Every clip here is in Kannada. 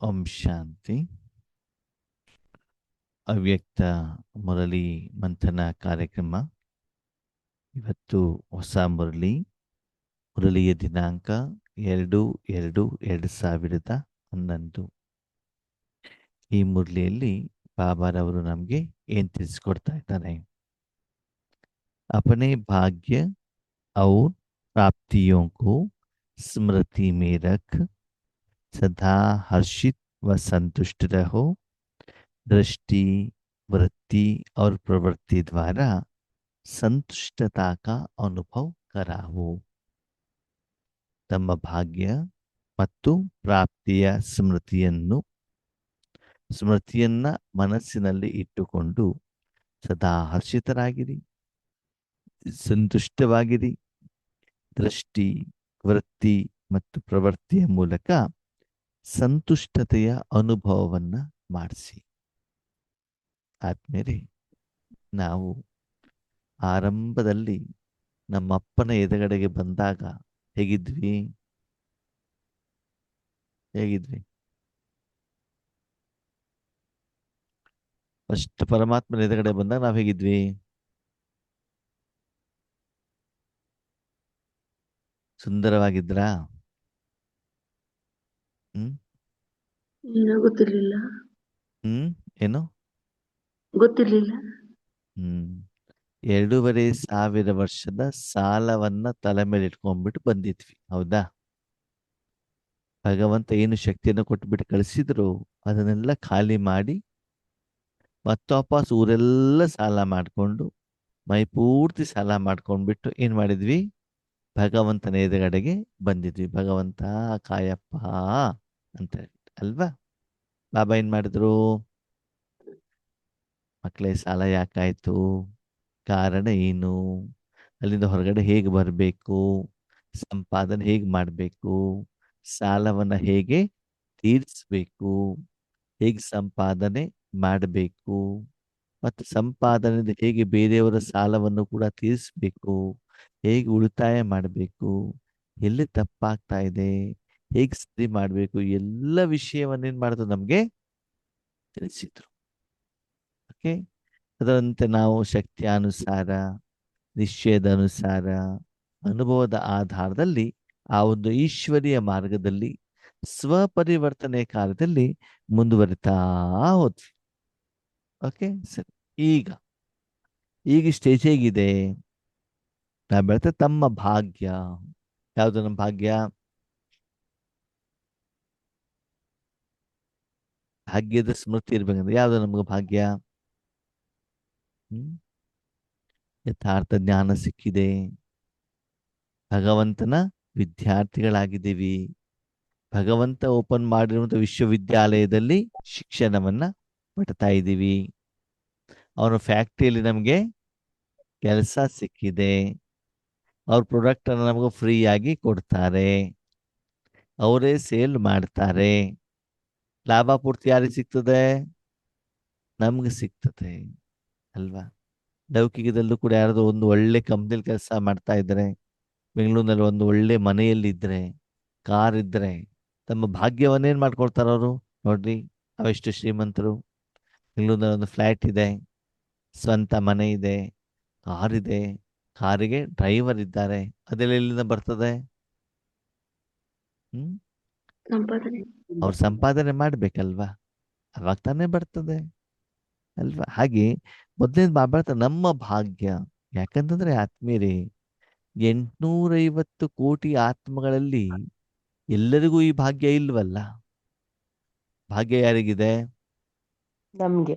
ಓಂ ಶಾಂತಿ. ಅವ್ಯಕ್ತ ಮುರಳಿ ಮಂಥನ ಕಾರ್ಯಕ್ರಮ. ಇವತ್ತು ಹೊಸ ಮುರಳಿಯ ದಿನಾಂಕ 2/2/2011. ಈ ಮುರಳಿಯಲ್ಲಿ ಬಾಬಾರವರು ನಮಗೆ ಏನ್ ತಿಳಿಸ್ಕೊಡ್ತಾ ಇದ್ದಾರೆ? अपने भाग्य और प्राप्तियों को स्मृति में रख सदा हर्षित व संतुष्ट रहो। दृष्टि, वृत्ति और प्रवृत्ति द्वारा ಸಂತುಷ್ಟತಾ ಅನುಭವ ಕರಾವು. ತಮ್ಮ ಭಾಗ್ಯ ಮತ್ತು ಪ್ರಾಪ್ತಿಯ ಸ್ಮೃತಿಯನ್ನ ಮನಸ್ಸಿನಲ್ಲಿ ಇಟ್ಟುಕೊಂಡು ಸದಾ ಹರ್ಷಿತರಾಗಿರಿ, ಸಂತುಷ್ಟವಾಗಿರಿ. ದೃಷ್ಟಿ, ವೃತ್ತಿ ಮತ್ತು ಪ್ರವೃತ್ತಿಯ ಮೂಲಕ ಸಂತುಷ್ಟತೆಯ ಅನುಭವವನ್ನ ಮಾಡಿಸಿ. ಆದ್ಮೇಲೆ ನಾವು ಆರಂಭದಲ್ಲಿ ನಮ್ಮಪ್ಪನ ಎದುರುಗಡೆಗೆ ಬಂದಾಗ ಹೇಗಿದ್ವಿ? ಫಸ್ಟ್ ಪರಮಾತ್ಮನ ಎದುರುಗಡೆ ಬಂದಾಗ ನಾವು ಹೇಗಿದ್ವಿ? ಸುಂದರವಾಗಿದ್ರಾ? ಗೊತ್ತಿರ್ಲಿಲ್ಲ. ಏನು ಗೊತ್ತಿರ್ಲಿಲ್ಲ? 2,500 ವರ್ಷದ ಸಾಲವನ್ನ ತಲೆ ಮೇಲೆ ಇಟ್ಕೊಂಡ್ಬಿಟ್ಟು ಬಂದಿದ್ವಿ, ಹೌದಾ? ಭಗವಂತ ಏನು ಶಕ್ತಿಯನ್ನು ಕೊಟ್ಬಿಟ್ಟು ಕಳಿಸಿದ್ರು ಅದನ್ನೆಲ್ಲ ಖಾಲಿ ಮಾಡಿ ಮತ್ತೆ ವಾಪಸ್ ಊರೆಲ್ಲ ಸಾಲ ಮಾಡಿಕೊಂಡು ಮೈ ಪೂರ್ತಿ ಸಾಲ ಮಾಡ್ಕೊಂಡ್ಬಿಟ್ಟು ಏನ್ ಮಾಡಿದ್ವಿ? ಭಗವಂತನ ಎದುರುಗಡೆಗೆ ಬಂದಿದ್ವಿ. ಭಗವಂತ ಕಾಯಪ್ಪ ಅಂತ ಹೇಳ್ಬಿಟ್ಟು, ಅಲ್ವಾ? ಬಾಬಾ ಏನ್ ಮಾಡಿದ್ರು? ಮಕ್ಕಳೇ, ಸಾಲ ಯಾಕಾಯ್ತು? ಕಾರಣ ಏನು? ಅಲ್ಲಿಂದ ಹೊರಗಡೆ ಹೇಗೆ ಬರಬೇಕು? ಸಂಪಾದನೆ ಹೇಗೆ ಮಾಡಬೇಕು? ಸಾಲವನ್ನ ಹೇಗೆ ತೀರಿಸಬೇಕು? ಹೇಗೆ ಸಂಪಾದನೆ ಮಾಡಬೇಕು? ಮತ್ತು ಸಂಪಾದನೆಯಿಂದ ಹೇಗೆ ಬೇರೆಯವರ ಸಾಲವನ್ನು ಕೂಡ ತೀರಿಸಬೇಕು? ಹೇಗೆ ಉಳಿತಾಯ ಮಾಡಬೇಕು? ಎಲ್ಲಿ ತಪ್ಪಾಗ್ತಾ ಇದೆ? ಹೇಗೆ ಸರಿ ಮಾಡಬೇಕು? ಎಲ್ಲ ವಿಷಯವನ್ನೇನು ಮಾಡಿದ್ರು? ನಮಗೆ ತಿಳಿಸಿದ್ರು. ಓಕೆ, ಅದರಂತೆ ನಾವು ಶಕ್ತಿಯ ಅನುಸಾರ, ನಿಶ್ಚಯದ ಅನುಸಾರ, ಅನುಭವದ ಆಧಾರದಲ್ಲಿ ಆ ಒಂದು ಈಶ್ವರಿಯ ಮಾರ್ಗದಲ್ಲಿ ಸ್ವಪರಿವರ್ತನೆ ಕಾರ್ಯದಲ್ಲಿ ಮುಂದುವರಿತಾ ಹೋದ್ವಿ. ಓಕೆ, ಸರಿ. ಈಗ ಸ್ಟೇಜ್ ಹೇಗಿದೆ? ನಾವು ಬೆಳತೆ ತಮ್ಮ ಭಾಗ್ಯ. ಯಾವುದು ನಮ್ಮ ಭಾಗ್ಯ? ಭಾಗ್ಯದ ಸ್ಮೃತಿ ಇರ್ಬೇಕಂದ್ರೆ ಯಾವುದು ನಮ್ಗೆ ಭಾಗ್ಯ? ಯಥಾರ್ಥ ಜ್ಞಾನ ಸಿಕ್ಕಿದೆ, ಭಗವಂತನ ವಿದ್ಯಾರ್ಥಿಗಳಾಗಿದ್ದೀವಿ, ಭಗವಂತ ಓಪನ್ ಮಾಡಿರುವಂಥ ವಿಶ್ವವಿದ್ಯಾಲಯದಲ್ಲಿ ಶಿಕ್ಷಣವನ್ನ ಪಡ್ತಾ ಇದ್ದೀವಿ. ಅವರ ಫ್ಯಾಕ್ಟ್ರಿಯಲ್ಲಿ ನಮಗೆ ಕೆಲಸ ಸಿಕ್ಕಿದೆ, ಅವ್ರ ಪ್ರಾಡಕ್ಟ್ ಅನ್ನು ನಮಗೆ ಫ್ರೀಯಾಗಿ ಕೊಡ್ತಾರೆ, ಅವರೇ ಸೇಲ್ ಮಾಡ್ತಾರೆ. ಲಾಭ ಪೂರ್ತಿ ಯಾರಿಗೆ ಸಿಗ್ತದೆ? ನಮ್ಗೆ ಸಿಗ್ತದೆ, ಅಲ್ವಾ? ಲೌಕಿಕದಲ್ಲೂ ಕೂಡ ಯಾರಾದ್ರೂ ಒಂದು ಒಳ್ಳೆ ಕಂಪ್ನಿಲಿ ಕೆಲಸ ಮಾಡ್ತಾ ಇದ್ರೆ, ಬೆಂಗಳೂರಿನಲ್ಲಿ ಒಂದು ಒಳ್ಳೆ ಮನೆಯಲ್ಲಿ ಇದ್ರೆ, ಕಾರ್ ಇದ್ರೆ, ತಮ್ಮ ಭಾಗ್ಯವನ್ನೇನು ಮಾಡ್ಕೊಳ್ತಾರ ಅವರು? ನೋಡ್ರಿ, ಅವೆಷ್ಟು ಶ್ರೀಮಂತರು. ಬೆಂಗಳೂರಿನಲ್ಲಿ ಒಂದು ಫ್ಲ್ಯಾಟ್ ಇದೆ, ಸ್ವಂತ ಮನೆ ಇದೆ, ಕಾರ್ ಇದೆ, ಕಾರಿಗೆ ಡ್ರೈವರ್ ಇದ್ದಾರೆ. ಅದೆಲ್ಲ ಎಲ್ಲಿಂದ ಬರ್ತದೆ? ಅವ್ರು ಸಂಪಾದನೆ ಮಾಡ್ಬೇಕಲ್ವಾ? ಅವಾಗ ತಾನೇ ಬರ್ತದೆ, ಅಲ್ವಾ? ಹಾಗೆ ಮೊದಲನೇ ಬಾಬಾ ನಮ್ಮ ಭಾಗ್ಯ. ಯಾಕಂತಂದ್ರೆ ಆತ್ಮೀಯರೇ, 850 ಕೋಟಿ ಆತ್ಮಗಳಲ್ಲಿ ಎಲ್ಲರಿಗೂ ಈ ಭಾಗ್ಯ ಇಲ್ವಲ್ಲ. ಭಾಗ್ಯ ಯಾರಿಗಿದೆ? ನಮ್ಗೆ.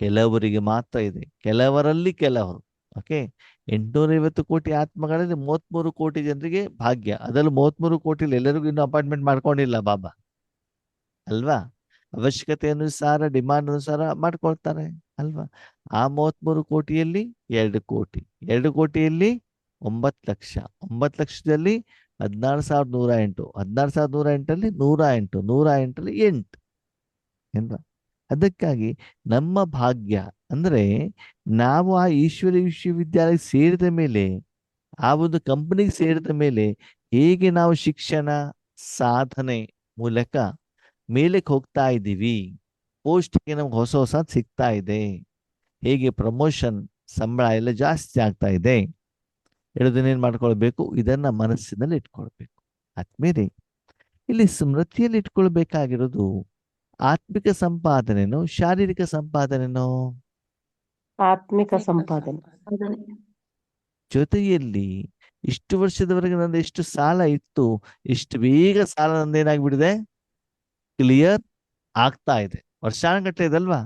ಕೆಲವರಿಗೆ ಮಾತ್ರ ಇದೆ, ಕೆಲವರಲ್ಲಿ ಕೆಲವರು. ಓಕೆ, 850 ಕೋಟಿ ಆತ್ಮಗಳಲ್ಲಿ 33 ಕೋಟಿ ಜನರಿಗೆ ಭಾಗ್ಯ. ಅದರಲ್ಲಿ 33 ಕೋಟಿಲಿ ಎಲ್ಲರಿಗೂ ಇನ್ನೂ ಅಪಾಯಿಂಟ್ಮೆಂಟ್ ಮಾಡ್ಕೊಂಡಿಲ್ಲ ಬಾಬಾ, ಅಲ್ವಾ? ಅವಶ್ಯಕತೆ ಅನುಸಾರ, ಡಿಮಾಂಡ್ ಅನುಸಾರ ಮಾಡ್ಕೊಳ್ತಾರೆ, ಅಲ್ವಾ? ಆ 33 ಕೋಟಿಯಲ್ಲಿ 2 ಕೋಟಿ, 2 ಕೋಟಿಯಲ್ಲಿ 9 ಲಕ್ಷ, 9 ಲಕ್ಷದಲ್ಲಿ 16,108, 16,108 108, 108 8, ಏನ್ವಾ? ಅದಕ್ಕಾಗಿ ನಮ್ಮ ಭಾಗ್ಯ ಅಂದ್ರೆ ನಾವು ಆ ಈಶ್ವರಿ ವಿಶ್ವವಿದ್ಯಾಲಯ ಸೇರಿದ ಮೇಲೆ, ಆ ಒಂದು ಕಂಪನಿಗೆ ಸೇರಿದ ಮೇಲೆ ಹೇಗೆ ನಾವು ಶಿಕ್ಷಣ ಸಾಧನೆ ಮೂಲಕ ಮೇಲಕ್ಕೆ ಹೋಗ್ತಾ ಇದ್ದೀವಿ, ಪೋಸ್ಟ್ಗೆ ನಮ್ಗೆ ಹೊಸ ಹೊಸ ಸಿಗ್ತಾ ಇದೆ, ಹೇಗೆ ಪ್ರಮೋಷನ್, ಸಂಬಳ ಎಲ್ಲ ಜಾಸ್ತಿ ಆಗ್ತಾ ಇದೆ. ಹೇಳೋದನ್ನೇನ್ ಮಾಡ್ಕೊಳ್ಬೇಕು, ಇದನ್ನ ಮನಸ್ಸಿನಲ್ಲಿ ಇಟ್ಕೊಳ್ಬೇಕು. ಆದ್ಮೇಲೆ ಇಲ್ಲಿ ಸ್ಮೃತಿಯಲ್ಲಿ ಇಟ್ಕೊಳ್ಬೇಕಾಗಿರೋದು ಆತ್ಮಿಕ ಸಂಪಾದನೆನೋ ಶಾರೀರಿಕ ಸಂಪಾದನೆನೋ? ಆತ್ಮಿಕ ಸಂಪಾದನೆ. ಅದನ್ನೇ. ಜೊತೆಯಲ್ಲಿ ಇಷ್ಟು ವರ್ಷದವರೆಗೆ ನಂದು ಎಷ್ಟು ಸಾಲ ಇತ್ತು, ಇಷ್ಟು ಬೇಗ ಸಾಲ ನಂದೇನಾಗ್ಬಿಟ್ಟಿದೆ, ಕ್ಲಿಯರ್ ಆಗ್ತಾ ಇದೆ. ವರ್ಷಾನುಗಟ್ಟಲೆ ಇದಲ್ವಾ,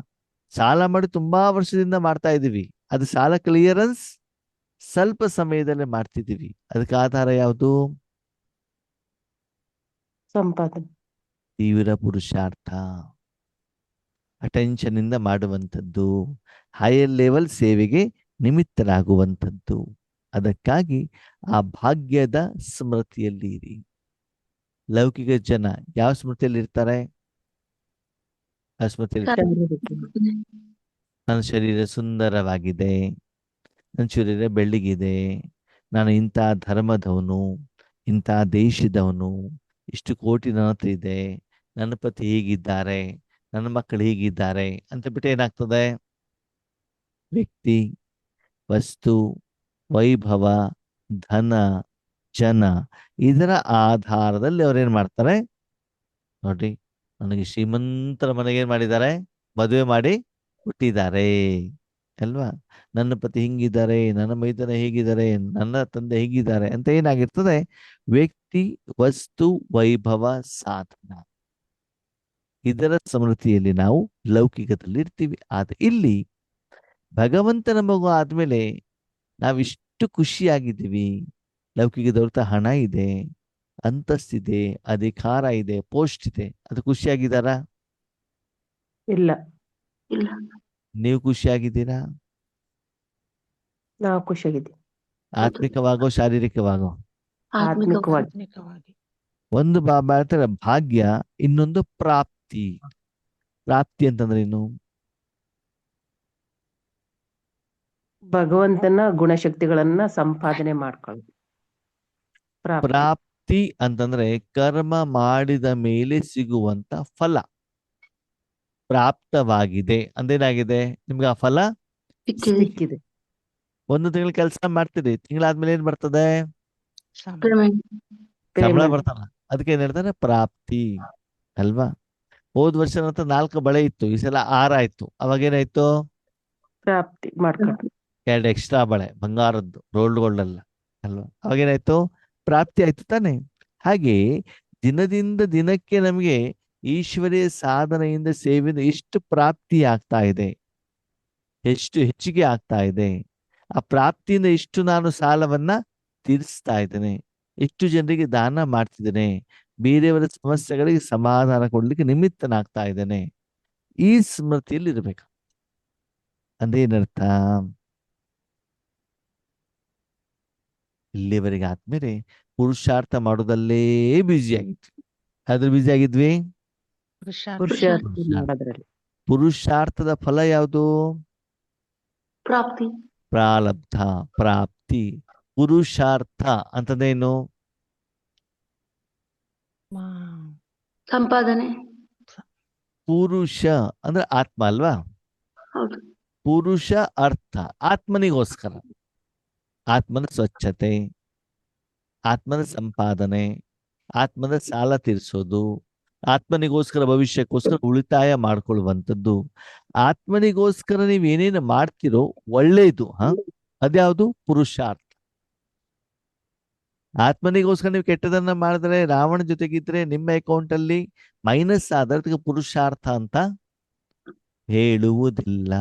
ಸಾಲ ಮಾಡಿ ತುಂಬಾ ವರ್ಷದಿಂದ ಮಾಡ್ತಾ ಇದೀವಿ, ಅದು ಸಾಲ ಕ್ಲಿಯರೆನ್ಸ್ ಸ್ವಲ್ಪ ಸಮಯದಲ್ಲೇ ಮಾಡ್ತಿದ್ದೀವಿ. ಅದಕ್ಕೆ ಆಧಾರ ಯಾವುದು? ಸಂಪಾದನೆ. ತೀವ್ರ ಪುರುಷಾರ್ಥ, ಅಟೆನ್ಷನ್ ಇಂದ ಮಾಡುವಂಥದ್ದು, ಹೈಯರ್ ಲೆವೆಲ್ ಸೇವೆಗೆ ನಿಮಿತ್ತರಾಗುವಂಥದ್ದು. ಅದಕ್ಕಾಗಿ ಆ ಭಾಗ್ಯದ ಸ್ಮೃತಿಯಲ್ಲಿ ಇರಿ. ಲೌಕಿಕ ಜನ ಯಾವ ಸ್ಮೃತಿಯಲ್ಲಿ ಇರ್ತಾರೆ? ಆ ಸ್ಮೃತಿಯಲ್ಲಿ ಶಾರೀರಿಕ. ನನ್ನ ಶರೀರ ಸುಂದರವಾಗಿದೆ, ನನ್ನ ಶರೀರ ಬೆಳ್ಳಿಗಿದೆ, ನಾನು ಇಂಥ ಧರ್ಮದವನು, ಇಂಥ ದೇಶದವನು, ಇಷ್ಟು ಕೋಟಿ ನನ್ನ ಹತ್ರ ಇದೆ, ನನ್ನ ಪತಿ ಹೀಗಿದ್ದಾರೆ, ನನ್ನ ಮಕ್ಕಳು ಹೀಗಿದ್ದಾರೆ ಅಂತ ಬಿಟ್ಟು ಏನಾಗ್ತದೆ, ವ್ಯಕ್ತಿ, ವಸ್ತು, ವೈಭವ, ಧನ, ಜನ, ಇದರ ಆಧಾರದಲ್ಲಿ ಅವ್ರೇನ್ ಮಾಡ್ತಾರೆ ನೋಡ್ರಿ, ನನಗೆ ಶ್ರೀಮಂತರ ಮನೆಗೆ ಏನ್ ಮಾಡಿದ್ದಾರೆ, ಮದುವೆ ಮಾಡಿ ಹುಟ್ಟಿದ್ದಾರೆ ಅಲ್ವಾ, ನನ್ನ ಪತಿ ಹಿಂಗಿದ್ದಾರೆ, ನನ್ನ ಮೈದನ ಹೇಗಿದ್ದಾರೆ, ನನ್ನ ತಂದೆ ಹೇಗಿದ್ದಾರೆ ಅಂತ ಏನಾಗಿರ್ತದೆ, ವ್ಯಕ್ತಿ, ವಸ್ತು, ವೈಭವ, ಸಾಧನ, ಇದರ ಸ್ಮೃತಿಯಲ್ಲಿ ನಾವು ಲೌಕಿಕದಲ್ಲಿ ಇರ್ತೀವಿ. ಆದ್ರೆ ಇಲ್ಲಿ ಭಗವಂತನ ಮಗು ಆದ್ಮೇಲೆ ನಾವಿಷ್ಟು ಖುಷಿಯಾಗಿದ್ದೀವಿ. ಲೌಕಿಕದವ್ರ ಹಣ ಇದೆ, ಅಂತಸ್ತಿದೆ, ಅಧಿಕಾರ ಇದೆ, ಪೋಸ್ಟ್ ಇದೆ, ಅದು ಖುಷಿಯಾಗಿದ್ದಾರಾ? ಇಲ್ಲ, ಇಲ್ಲ. ನೀವು ಖುಷಿಯಾಗಿದ್ದೀರಾ? ನಾವು ಖುಷಿಯಾಗಿದ್ದೀವಿ. ಆತ್ಮಿಕವಾಗೋ ಶಾರೀರಿಕವಾಗೋ? ಆತ್ಮಿಕವಾಗಿ. ಆತ್ಮಿಕವಾಗಿ. ಒಂದು ಬಾಬಾ ಹೇಳ್ತಾರೆ ಭಾಗ್ಯ, ಇನ್ನೊಂದು ಪ್ರಾಪ್ತಿ. ಪ್ರಾಪ್ತಿ ಅಂತಂದ್ರೆ ಏನು? ಭಗವಂತನ ಗುಣಶಕ್ತಿಗಳನ್ನ ಸಂಪಾದನೆ ಮಾಡ್ಕೊಳ್ಳೋದು ಪ್ರಾಪ್ತಿ. ಪ್ರಾಪ್ತಿ ಅಂತಂದ್ರೆ ಕರ್ಮ ಮಾಡಿದ ಮೇಲೆ ಸಿಗುವಂತ ಫಲ. ಪ್ರಾಪ್ತವಾಗಿದೆ ಅಂದೇನಾಗಿದೆ, ನಿಮ್ಗೆ ಆ ಫಲ ಸಿಕ್ಕಿದೆ. ಸಿಕ್ಕಿದೆ. ಒಂದು ತಿಂಗಳ ಕೆಲಸ ಮಾಡ್ತೀರಿ, ತಿಂಗಳಾದ್ಮೇಲೆ ಏನ್ ಬರ್ತದೆ, ಸಂಬಳ. ಪೇಮೆಂಟ್. ಸಂಬಳ Payment. ಬರ್ತಲ್ಲ. ಅದಕ್ಕೆ ಏನ್ ಹೇಳ್ತಾರೆ, ಪ್ರಾಪ್ತಿ ಅಲ್ವಾ. ಹೋದ್ ವರ್ಷ ನಂತರ 4 ಬಳೆ ಇತ್ತು, ಈ ಸಲ 6 ಆಯ್ತು, ಅವಾಗ ಏನಾಯ್ತು, ಪ್ರಾಪ್ತಿ ಮಾಡ್ಕೊಂಡು 2 ಎಕ್ಸ್ಟ್ರಾ ಬಳೆ, ಬಂಗಾರದ್ದು, ರೋಲ್ಡ್ ಗೋಲ್ಡ್ ಅಲ್ಲ ಅಲ್ವಾ, ಅವಾಗೇನಾಯ್ತು, ಪ್ರಾಪ್ತಿ ಆಯ್ತು ತಾನೆ. ಹಾಗೆ ದಿನದಿಂದ ದಿನಕ್ಕೆ ನಮಗೆ ಈಶ್ವರೀಯ ಸಾಧನೆಯಿಂದ ಸೇವೆಯಿಂದ ಎಷ್ಟು ಪ್ರಾಪ್ತಿ ಆಗ್ತಾ ಇದೆ, ಎಷ್ಟು ಹೆಚ್ಚಿಗೆ ಆಗ್ತಾ ಇದೆ. ಆ ಪ್ರಾಪ್ತಿಯಿಂದ ಎಷ್ಟು ನಾನು ಸಾಲವನ್ನ ತೀರಿಸ್ತಾ ಇದ್ದೇನೆ, ಎಷ್ಟು ಜನರಿಗೆ ದಾನ ಮಾಡ್ತಿದ್ದೇನೆ, ಬೇರೆಯವರ ಸಮಸ್ಯೆಗಳಿಗೆ ಸಮಾಧಾನ ಕೊಡ್ಲಿಕ್ಕೆ ನಿಮಿತ್ತನಾಗ್ತಾ ಇದ್ದೇನೆ. ಈ ಸ್ಮೃತಿಯಲ್ಲಿ ಇರ್ಬೇಕು. ಅಂದೇನರ್ಥ, ಇಲ್ಲಿವರೆಗೆ ಆದ್ಮೇಲೆ ಪುರುಷಾರ್ಥ ಮಾಡೋದಲ್ಲೇ ಬ್ಯುಸಿ ಆಗಿದ್ವಿ. ಅದ್ರ ಬ್ಯುಸಿ ಆಗಿದ್ವಿ. ಪುರುಷಾರ್ಥ. ಪುರುಷಾರ್ಥ ಮಾಡೋದ್ರಲ್ಲಿ ಪುರುಷಾರ್ಥದ ಫಲ ಯಾವುದು? ಪ್ರಾಪ್ತಿ. ಪ್ರಾರಬ್ಧ, ಪ್ರಾಪ್ತಿ. ಪುರುಷಾರ್ಥ ಅಂತಂದೇನು? ಮಾ- ಸಂಪಾದನೆ. ಪುರುಷ ಅಂದ್ರೆ ಆತ್ಮ ಅಲ್ವಾ. ಹೌದು. ಪುರುಷ ಅರ್ಥ ಆತ್ಮನಿಗೋಸ್ಕರ, ಆತ್ಮನ ಸ್ವಚ್ಛತೆ, ಆತ್ಮನ ಸಂಪಾದನೆ, ಆತ್ಮನ ಸಾಲ ತೀರಿಸೋದು, ಆತ್ಮನಿಗೋಸ್ಕರ ಭವಿಷ್ಯಕ್ಕೋಸ್ಕರ ಉಳಿತಾಯ ಮಾಡ್ಕೊಳ್ಳುವಂಥದ್ದು. ಆತ್ಮನಿಗೋಸ್ಕರ ನೀವು ಏನೇನು ಮಾಡ್ತಿರೋ ಒಳ್ಳೇದು, ಅದ್ಯಾವುದು? ಪುರುಷಾರ್ಥ. ಆತ್ಮನಿಗೋಸ್ಕರ ನೀವು ಕೆಟ್ಟದನ್ನ ಮಾಡಿದ್ರೆ, ರಾವಣ ಜೊತೆಗಿದ್ರೆ ನಿಮ್ಮ ಅಕೌಂಟ್ ಅಲ್ಲಿ ಮೈನಸ್ ಆದ್ರೆ ಅದಕ್ಕೆ ಪುರುಷಾರ್ಥ ಅಂತ ಹೇಳುವುದಿಲ್ಲ.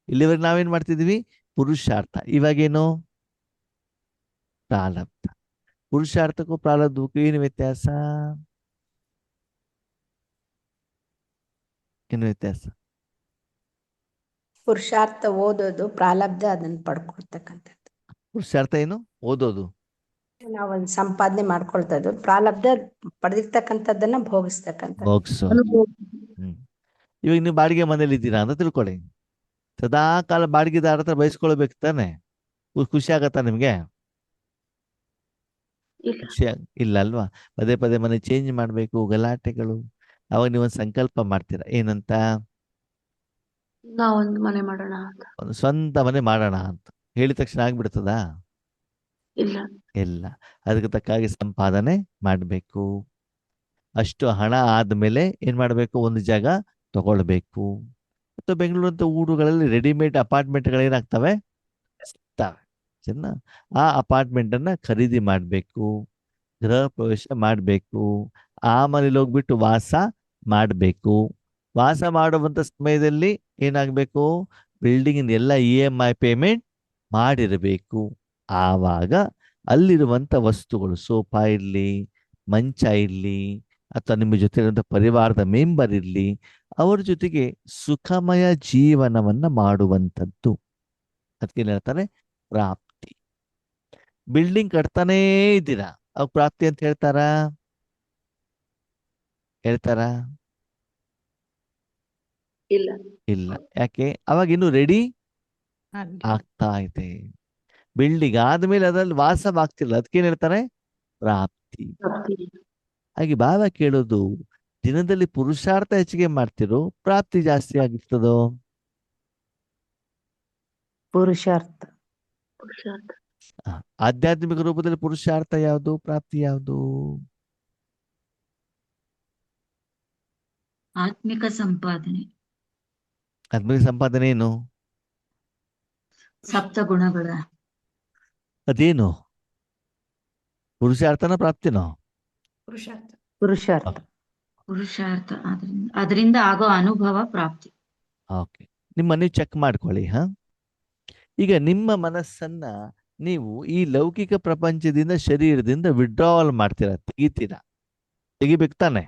ಇಲ್ಲಿವರೆಗೆ ನಾವೇನ್ ಮಾಡ್ತಿದ್ವಿ? ಪುರುಷಾರ್ಥ. ಇವಾಗೇನು? ಪ್ರಾರಬ್ಧ. ಪುರುಷಾರ್ಥಕ್ಕೂ ಪ್ರಾರಬ್ಧಕ್ಕೂ ಏನು ವ್ಯತ್ಯಾಸ? ಏನು ವ್ಯತ್ಯಾಸ? ಪುರುಷಾರ್ಥ ಓದೋದು, ಪ್ರಾರಬ್ಧ ಅದನ್ನ ಪಡ್ಕೊಳ್ತಕ್ಕಂಥದ್ದು. ಪುರುಷಾರ್ಥ ಏನು? ಓದೋದು. ನಾವೊಂದು ಸಂಪಾದನೆ ಮಾಡ್ಕೊಳ್ತದ್ದು, ಪ್ರಾರಬ್ಧ ಪಡೆದಿರ್ತಕ್ಕಂಥದ್ದನ್ನ ಭೋಗಿಸ್ತಕ್ಕಂಥ. ಭೋಗ್ಸು. ಅನುಭವ. ಇವಾಗ ನೀವು ಬಾಡಿಗೆ ಮನೇಲಿ ಇದ್ದೀರಾ ಅಂತ ತಿಳ್ಕೊಳ್ಳಿ, ಸದಾ ಕಾಲ ಬಾಡಿಗೆದಾರ ಹತ್ರ ಬಯಸ್ಕೊಳ್ಬೇಕು ತಾನೆ, ಖುಷಿ ಆಗತ್ತಾ ನಿಮ್ಗೆ? ಇಲ್ಲ. ವಿಷಯ ಇಲ್ಲ ಅಲ್ವಾ? ಪದೇ ಪದೇ ಮನೆ ಚೇಂಜ್ ಮಾಡ್ಬೇಕು, ಗಲಾಟೆಗಳು. ಅವಾಗ ನೀವೊಂದು ಸಂಕಲ್ಪ ಮಾಡ್ತೀರಾ ಏನಂತ? ನಾವೊಂದು ಮನೆ ಮಾಡೋಣ ಅಂತ. ಒಂದು ಸ್ವಂತ ಮನೆ ಮಾಡೋಣ ಅಂತ ಹೇಳಿದ ತಕ್ಷಣ ಆಗ್ಬಿಡ್ತದಾ? ಇಲ್ಲ. ಇಲ್ಲ. ಅದಕ್ಕೆ ತಕ್ಕಾಗಿ ಸಂಪಾದನೆ ಮಾಡಬೇಕು. ಅಷ್ಟು ಹಣ ಆದ್ಮೇಲೆ ಏನ್ ಮಾಡಬೇಕು? ಒಂದು ಜಾಗ ತಗೊಳ್ಬೇಕು. ಅಥವಾ ಬೆಂಗಳೂರಂತ ಊರುಗಳಲ್ಲಿ ರೆಡಿಮೇಡ್ ಅಪಾರ್ಟ್ಮೆಂಟ್ಗಳೇನಾಗ್ತವೆ? ಸಿಗ್ತವೆ. ಸರಿನಾ? ಆ ಅಪಾರ್ಟ್ಮೆಂಟ್ ಅನ್ನ ಖರೀದಿ ಮಾಡಬೇಕು, ಗೃಹ ಪ್ರವೇಶ ಮಾಡಬೇಕು, ಆ ಮನೇಲಿ ಹೋಗ್ಬಿಟ್ಟು ವಾಸ ಮಾಡಬೇಕು. ವಾಸ ಮಾಡುವಂತ ಸಮಯದಲ್ಲಿ ಏನಾಗಬೇಕು? ಬಿಲ್ಡಿಂಗ್ ಎಲ್ಲ EMI ಪೇಮೆಂಟ್ ಮಾಡಿರಬೇಕು. ಆವಾಗ ಅಲ್ಲಿರುವಂತ ವಸ್ತುಗಳು, ಸೋಫಾ ಇರಲಿ, ಮಂಚ ಇರಲಿ, ಅಥವಾ ನಿಮ್ಮ ಜೊತೆ ಇರುವಂತ ಪರಿವಾರದ ಮೆಂಬರ್ ಇರಲಿ, ಅವರ ಜೊತೆಗೆ ಸುಖಮಯ ಜೀವನವನ್ನ ಮಾಡುವಂಥದ್ದು. ಅದಕ್ಕೆ ಏನ್ ಹೇಳ್ತಾರೆ? ಪ್ರಾಪ್ತಿ. ಬಿಲ್ಡಿಂಗ್ ಕಟ್ತಾನೇ ಇದ್ದೀರಾ, ಅವಾಗ ಪ್ರಾಪ್ತಿ ಅಂತ ಹೇಳ್ತಾರಾ? ಹೇಳ್ತಾರಾ? ಇಲ್ಲ. ಇಲ್ಲ. ಯಾಕೆ? ಅವಾಗ ಇನ್ನು ರೆಡಿ ಆಗ್ಲಿ. ಆಗ್ತಾ ಇದೆ. ಬಿಲ್ಡಿಂಗ್ ಆದ್ಮೇಲೆ ಅದ್ರಲ್ಲಿ ವಾಸವಾಗ್ತಿಲ್ಲ, ಅದಕ್ಕೇನ್ ಹೇಳ್ತಾರೆ? ಪ್ರಾಪ್ತಿ. ಪ್ರಾಪ್ತಿ. ಹಾಗೆ ಬಾಬಾ ಕೇಳೋದು, ದಿನದಲ್ಲಿ ಪುರುಷಾರ್ಥ ಹೆಚ್ಚಿಗೆ ಮಾಡ್ತಿರೋ ಪ್ರಾಪ್ತಿ ಜಾಸ್ತಿ ಆಗಿರ್ತದೋ? ಪುರುಷಾರ್ಥ. ಪುರುಷಾರ್ಥ. ಆಧ್ಯಾತ್ಮಿಕ ರೂಪದಲ್ಲಿ ಪುರುಷಾರ್ಥ ಯಾವುದು? ಪ್ರಾಪ್ತಿ ಯಾವುದು? ಆತ್ಮಿಕ ಸಂಪಾದನೆ, ಆತ್ಮಿಕ ಸಂಪಾದನೆ ಏನು? ಸಪ್ತ ಗುಣಗಳ ಅದೇನು? ಪುರುಷಾರ್ಥನ ಪ್ರಾಪ್ತಿನೋ? ಪುರುಷಾರ್ಥ. ಪುರುಷಾರ್ಥ. ಪುರುಷಾರ್ಥ. ಅದರಿಂದ ಆಗೋ ಅನುಭವ ಪ್ರಾಪ್ತಿ. ಓಕೆ, ನಿಮ್ಮ ನೀವು ಚೆಕ್ ಮಾಡ್ಕೊಳ್ಳಿ. ಈಗ ನಿಮ್ಮ ಮನಸ್ಸನ್ನ ನೀವು ಈ ಲೌಕಿಕ ಪ್ರಪಂಚದಿಂದ, ಶರೀರದಿಂದ ವಿಡ್ರಾವಲ್ ಮಾಡ್ತೀರಾ, ತೆಗಿತೀರಾ. ತೆಗಿಬೇಕು ತಾನೆ?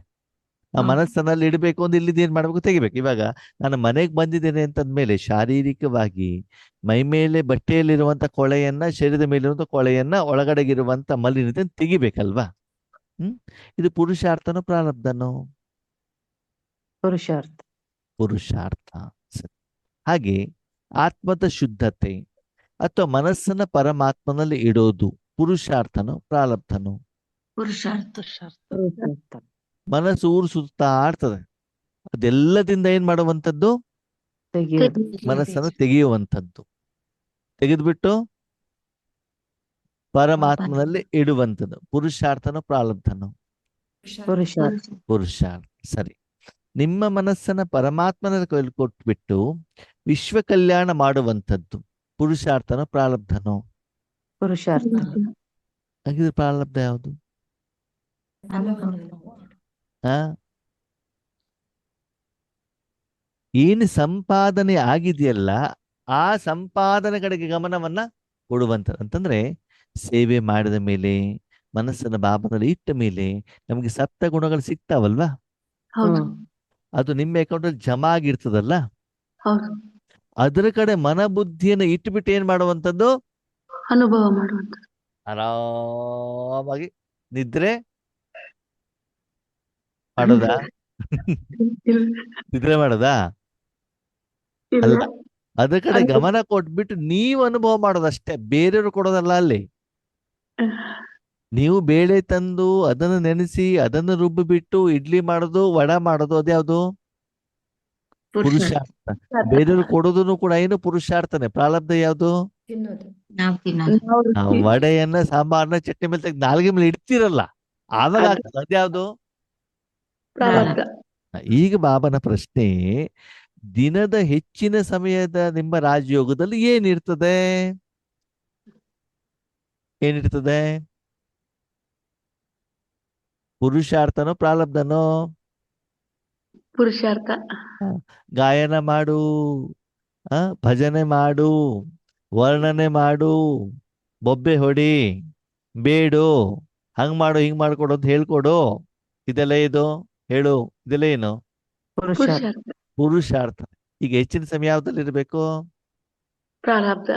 ಆ ಹೌದು. ಮನಸ್ಸನ್ನಲ್ಲಿ ಇಡಬೇಕು ಅಂದ್ರೆ ಇಲ್ಲಿದ್ದು ಏನ್ ಮಾಡ್ಬೇಕು? ತೆಗಿಬೇಕು. ಇವಾಗ ನಾನು ಮನೆಗೆ ಬಂದಿದ್ದೇನೆ ಅಂತಂದ್ಮೇಲೆ ಶಾರೀರಿಕವಾಗಿ ಮೈ ಮೇಲೆ ಬಟ್ಟೆಯಲ್ಲಿರುವಂತ ಕೊಳೆಯನ್ನ, ಶರೀರದ ಮೇಲಿರುವಂತ ಕೊಳೆಯನ್ನ, ಒಳಗಡೆಗಿರುವಂತ ಮಲಿನತೆ ತೆಗಿಬೇಕಲ್ವಾ? ಇದು ಪುರುಷಾರ್ಥನೋ ಪ್ರಾರಬ್ಧನೋ? ಪುರುಷಾರ್ಥ. ಪುರುಷಾರ್ಥ. ಸರಿ. ಹಾಗೆ ಆತ್ಮದ ಶುದ್ಧತೆ ಅಥವಾ ಮನಸ್ಸನ್ನ ಪರಮಾತ್ಮನಲ್ಲಿ ಇಡೋದು ಪುರುಷಾರ್ಥನೋ ಪ್ರಾರಬ್ಧನೋ? ಪುರುಷಾರ್ಥ. ಪುರುಷಾರ್ಥ. ಪುರುಷಾರ್ಥ. ಮನಸ್ಸು ಊರು ಸುತ್ತಾ ಆಡ್ತದೆ, ಅದೆಲ್ಲದಿಂದ ಏನ್ ಮಾಡುವಂಥದ್ದು? ತೆಗೆಯೋದು. ಮನಸ್ಸನ್ನು ತೆಗೆಯುವಂಥದ್ದು. ತೆಗೆದ್ಬಿಟ್ಟು ಪರಮಾತ್ಮನಲ್ಲಿ ಇಡುವಂಥದ್ದು. ಪುರುಷಾರ್ಥನೋ ಪ್ರಾರಬ್ಧನೋ? ಪುರುಷಾರ್ಥ. ಪುರುಷಾರ್ಥ. ಸರಿ. ನಿಮ್ಮ ಮನಸ್ಸನ್ನ ಪರಮಾತ್ಮನ ಕೈಲಿ ಕೊಟ್ಬಿಟ್ಟು ವಿಶ್ವ ಕಲ್ಯಾಣ ಮಾಡುವಂಥದ್ದು ಪುರುಷಾರ್ಥನೋ ಪ್ರಾರಬ್ಧನೋ? ಪುರುಷಾರ್ಥ. ಹಾಗಿದ್ರೆ ಪ್ರಾರಬ್ಧ ಯಾವುದು? ಆ ಏನು ಸಂಪಾದನೆ ಆಗಿದೆಯಲ್ಲ, ಆ ಸಂಪಾದನೆ ಕಡೆಗೆ ಗಮನವನ್ನ ಕೊಡುವಂಥದ್ದು. ಅಂತಂದ್ರೆ ಸೇವೆ ಮಾಡಿದ ಮೇಲೆ, ಮನಸ್ಸನ್ನ ಬಾಬನಲ್ಲಿ ಇಟ್ಟ ಮೇಲೆ ನಮಗೆ ಸಪ್ತ ಗುಣಗಳು ಸಿಗ್ತಾವಲ್ವಾ? ಹೌದು. ಅದು ನಿಮ್ಮ ಅಕೌಂಟಲ್ಲಿ ಜಮಾ ಆಗಿರ್ತದಲ್ಲ, ಹೌದು. ಅದರ ಕಡೆ ಮನ ಬುದ್ಧಿಯನ್ನು ಇಟ್ಬಿಟ್ಟು ಏನ್ ಮಾಡುವಂಥದ್ದು? ಅನುಭವ ಮಾಡುವಂತ. ಆರಾಮಾಗಿ ನಿದ್ರೆ ಮಾಡೋದಾ? ನಿದ್ರೆ ಮಾಡೋದಾ? ಅಲ್ಲ, ಅದ್ರ ಕಡೆ ಗಮನ ಕೊಟ್ಬಿಟ್ಟು ನೀವು ಅನುಭವ ಮಾಡೋದಷ್ಟೇ, ಬೇರೆಯವರು ಕೊಡೋದಲ್ಲ. ಅಲ್ಲಿ ನೀವು ಬೇಳೆ ತಂದು ಅದನ್ನು ನೆನೆಸಿ ಅದನ್ನು ರುಬ್ಬಿಬಿಟ್ಟು ಇಡ್ಲಿ ಮಾಡೋದು, ವಡ ಮಾಡೋದು, ಅದ್ಯಾವುದು? ಪುರುಷಾರ್ಥ. ಬೇರೆಯವರು ಕೊಡೋದನ್ನು ಕೂಡ ಏನು? ಪುರುಷಾರ್ಥನೆ. ಪ್ರಾರಬ್ಧ ಯಾವುದು? ನಾವು ತಿನ್ನೋದು. ವಡೆಯನ್ನ, ಸಾಂಬಾರ್ನ, ಚಟ್ನಿ ಮೇಲೆ ತೆಗೆದು ನಾಲ್ಗೆ ಮೇಲೆ ಇಡ್ತೀರಲ್ಲ, ಆವಾಗ ಆಗ್ತದೆ. ಅದ್ಯಾವುದು? ಪ್ರಾರಬ್ಧ. ಈಗ ಬಾಬನ ಪ್ರಶ್ನೆ, ದಿನದ ಹೆಚ್ಚಿನ ಸಮಯದ ನಿಮ್ಮ ರಾಜಯೋಗದಲ್ಲಿ ಏನಿರ್ತದೆ? ಏನಿರ್ತದೆ? ಪುರುಷಾರ್ಥನೋ ಪ್ರಾರಬ್ಧನೋ? ಪುರುಷಾರ್ಥ. ಗಾಯನ ಮಾಡು, ಭಜನೆ ಮಾಡು, ವರ್ಣನೆ ಮಾಡು, ಬೊಬ್ಬೆ ಹೊಡಿ, ಬೇಡು, ಹಂಗ್ ಮಾಡು, ಹಿಂಗ್ ಮಾಡ್ಕೊಡು ಅಂತ ಹೇಳ್ಕೊಡು, ಇದೆಲ್ಲ ಇದು ಹೇಳು, ಇದೆಲ್ಲ ಏನು? ಪುರುಷಾರ್ಥ. ಪುರುಷಾರ್ಥ. ಈಗ ಹೆಚ್ಚಿನ ಸಮಯ ಯಾವ್ದ್ರಲ್ಲಿ ಇರ್ಬೇಕು? ಪ್ರಾರಬ್ಧ.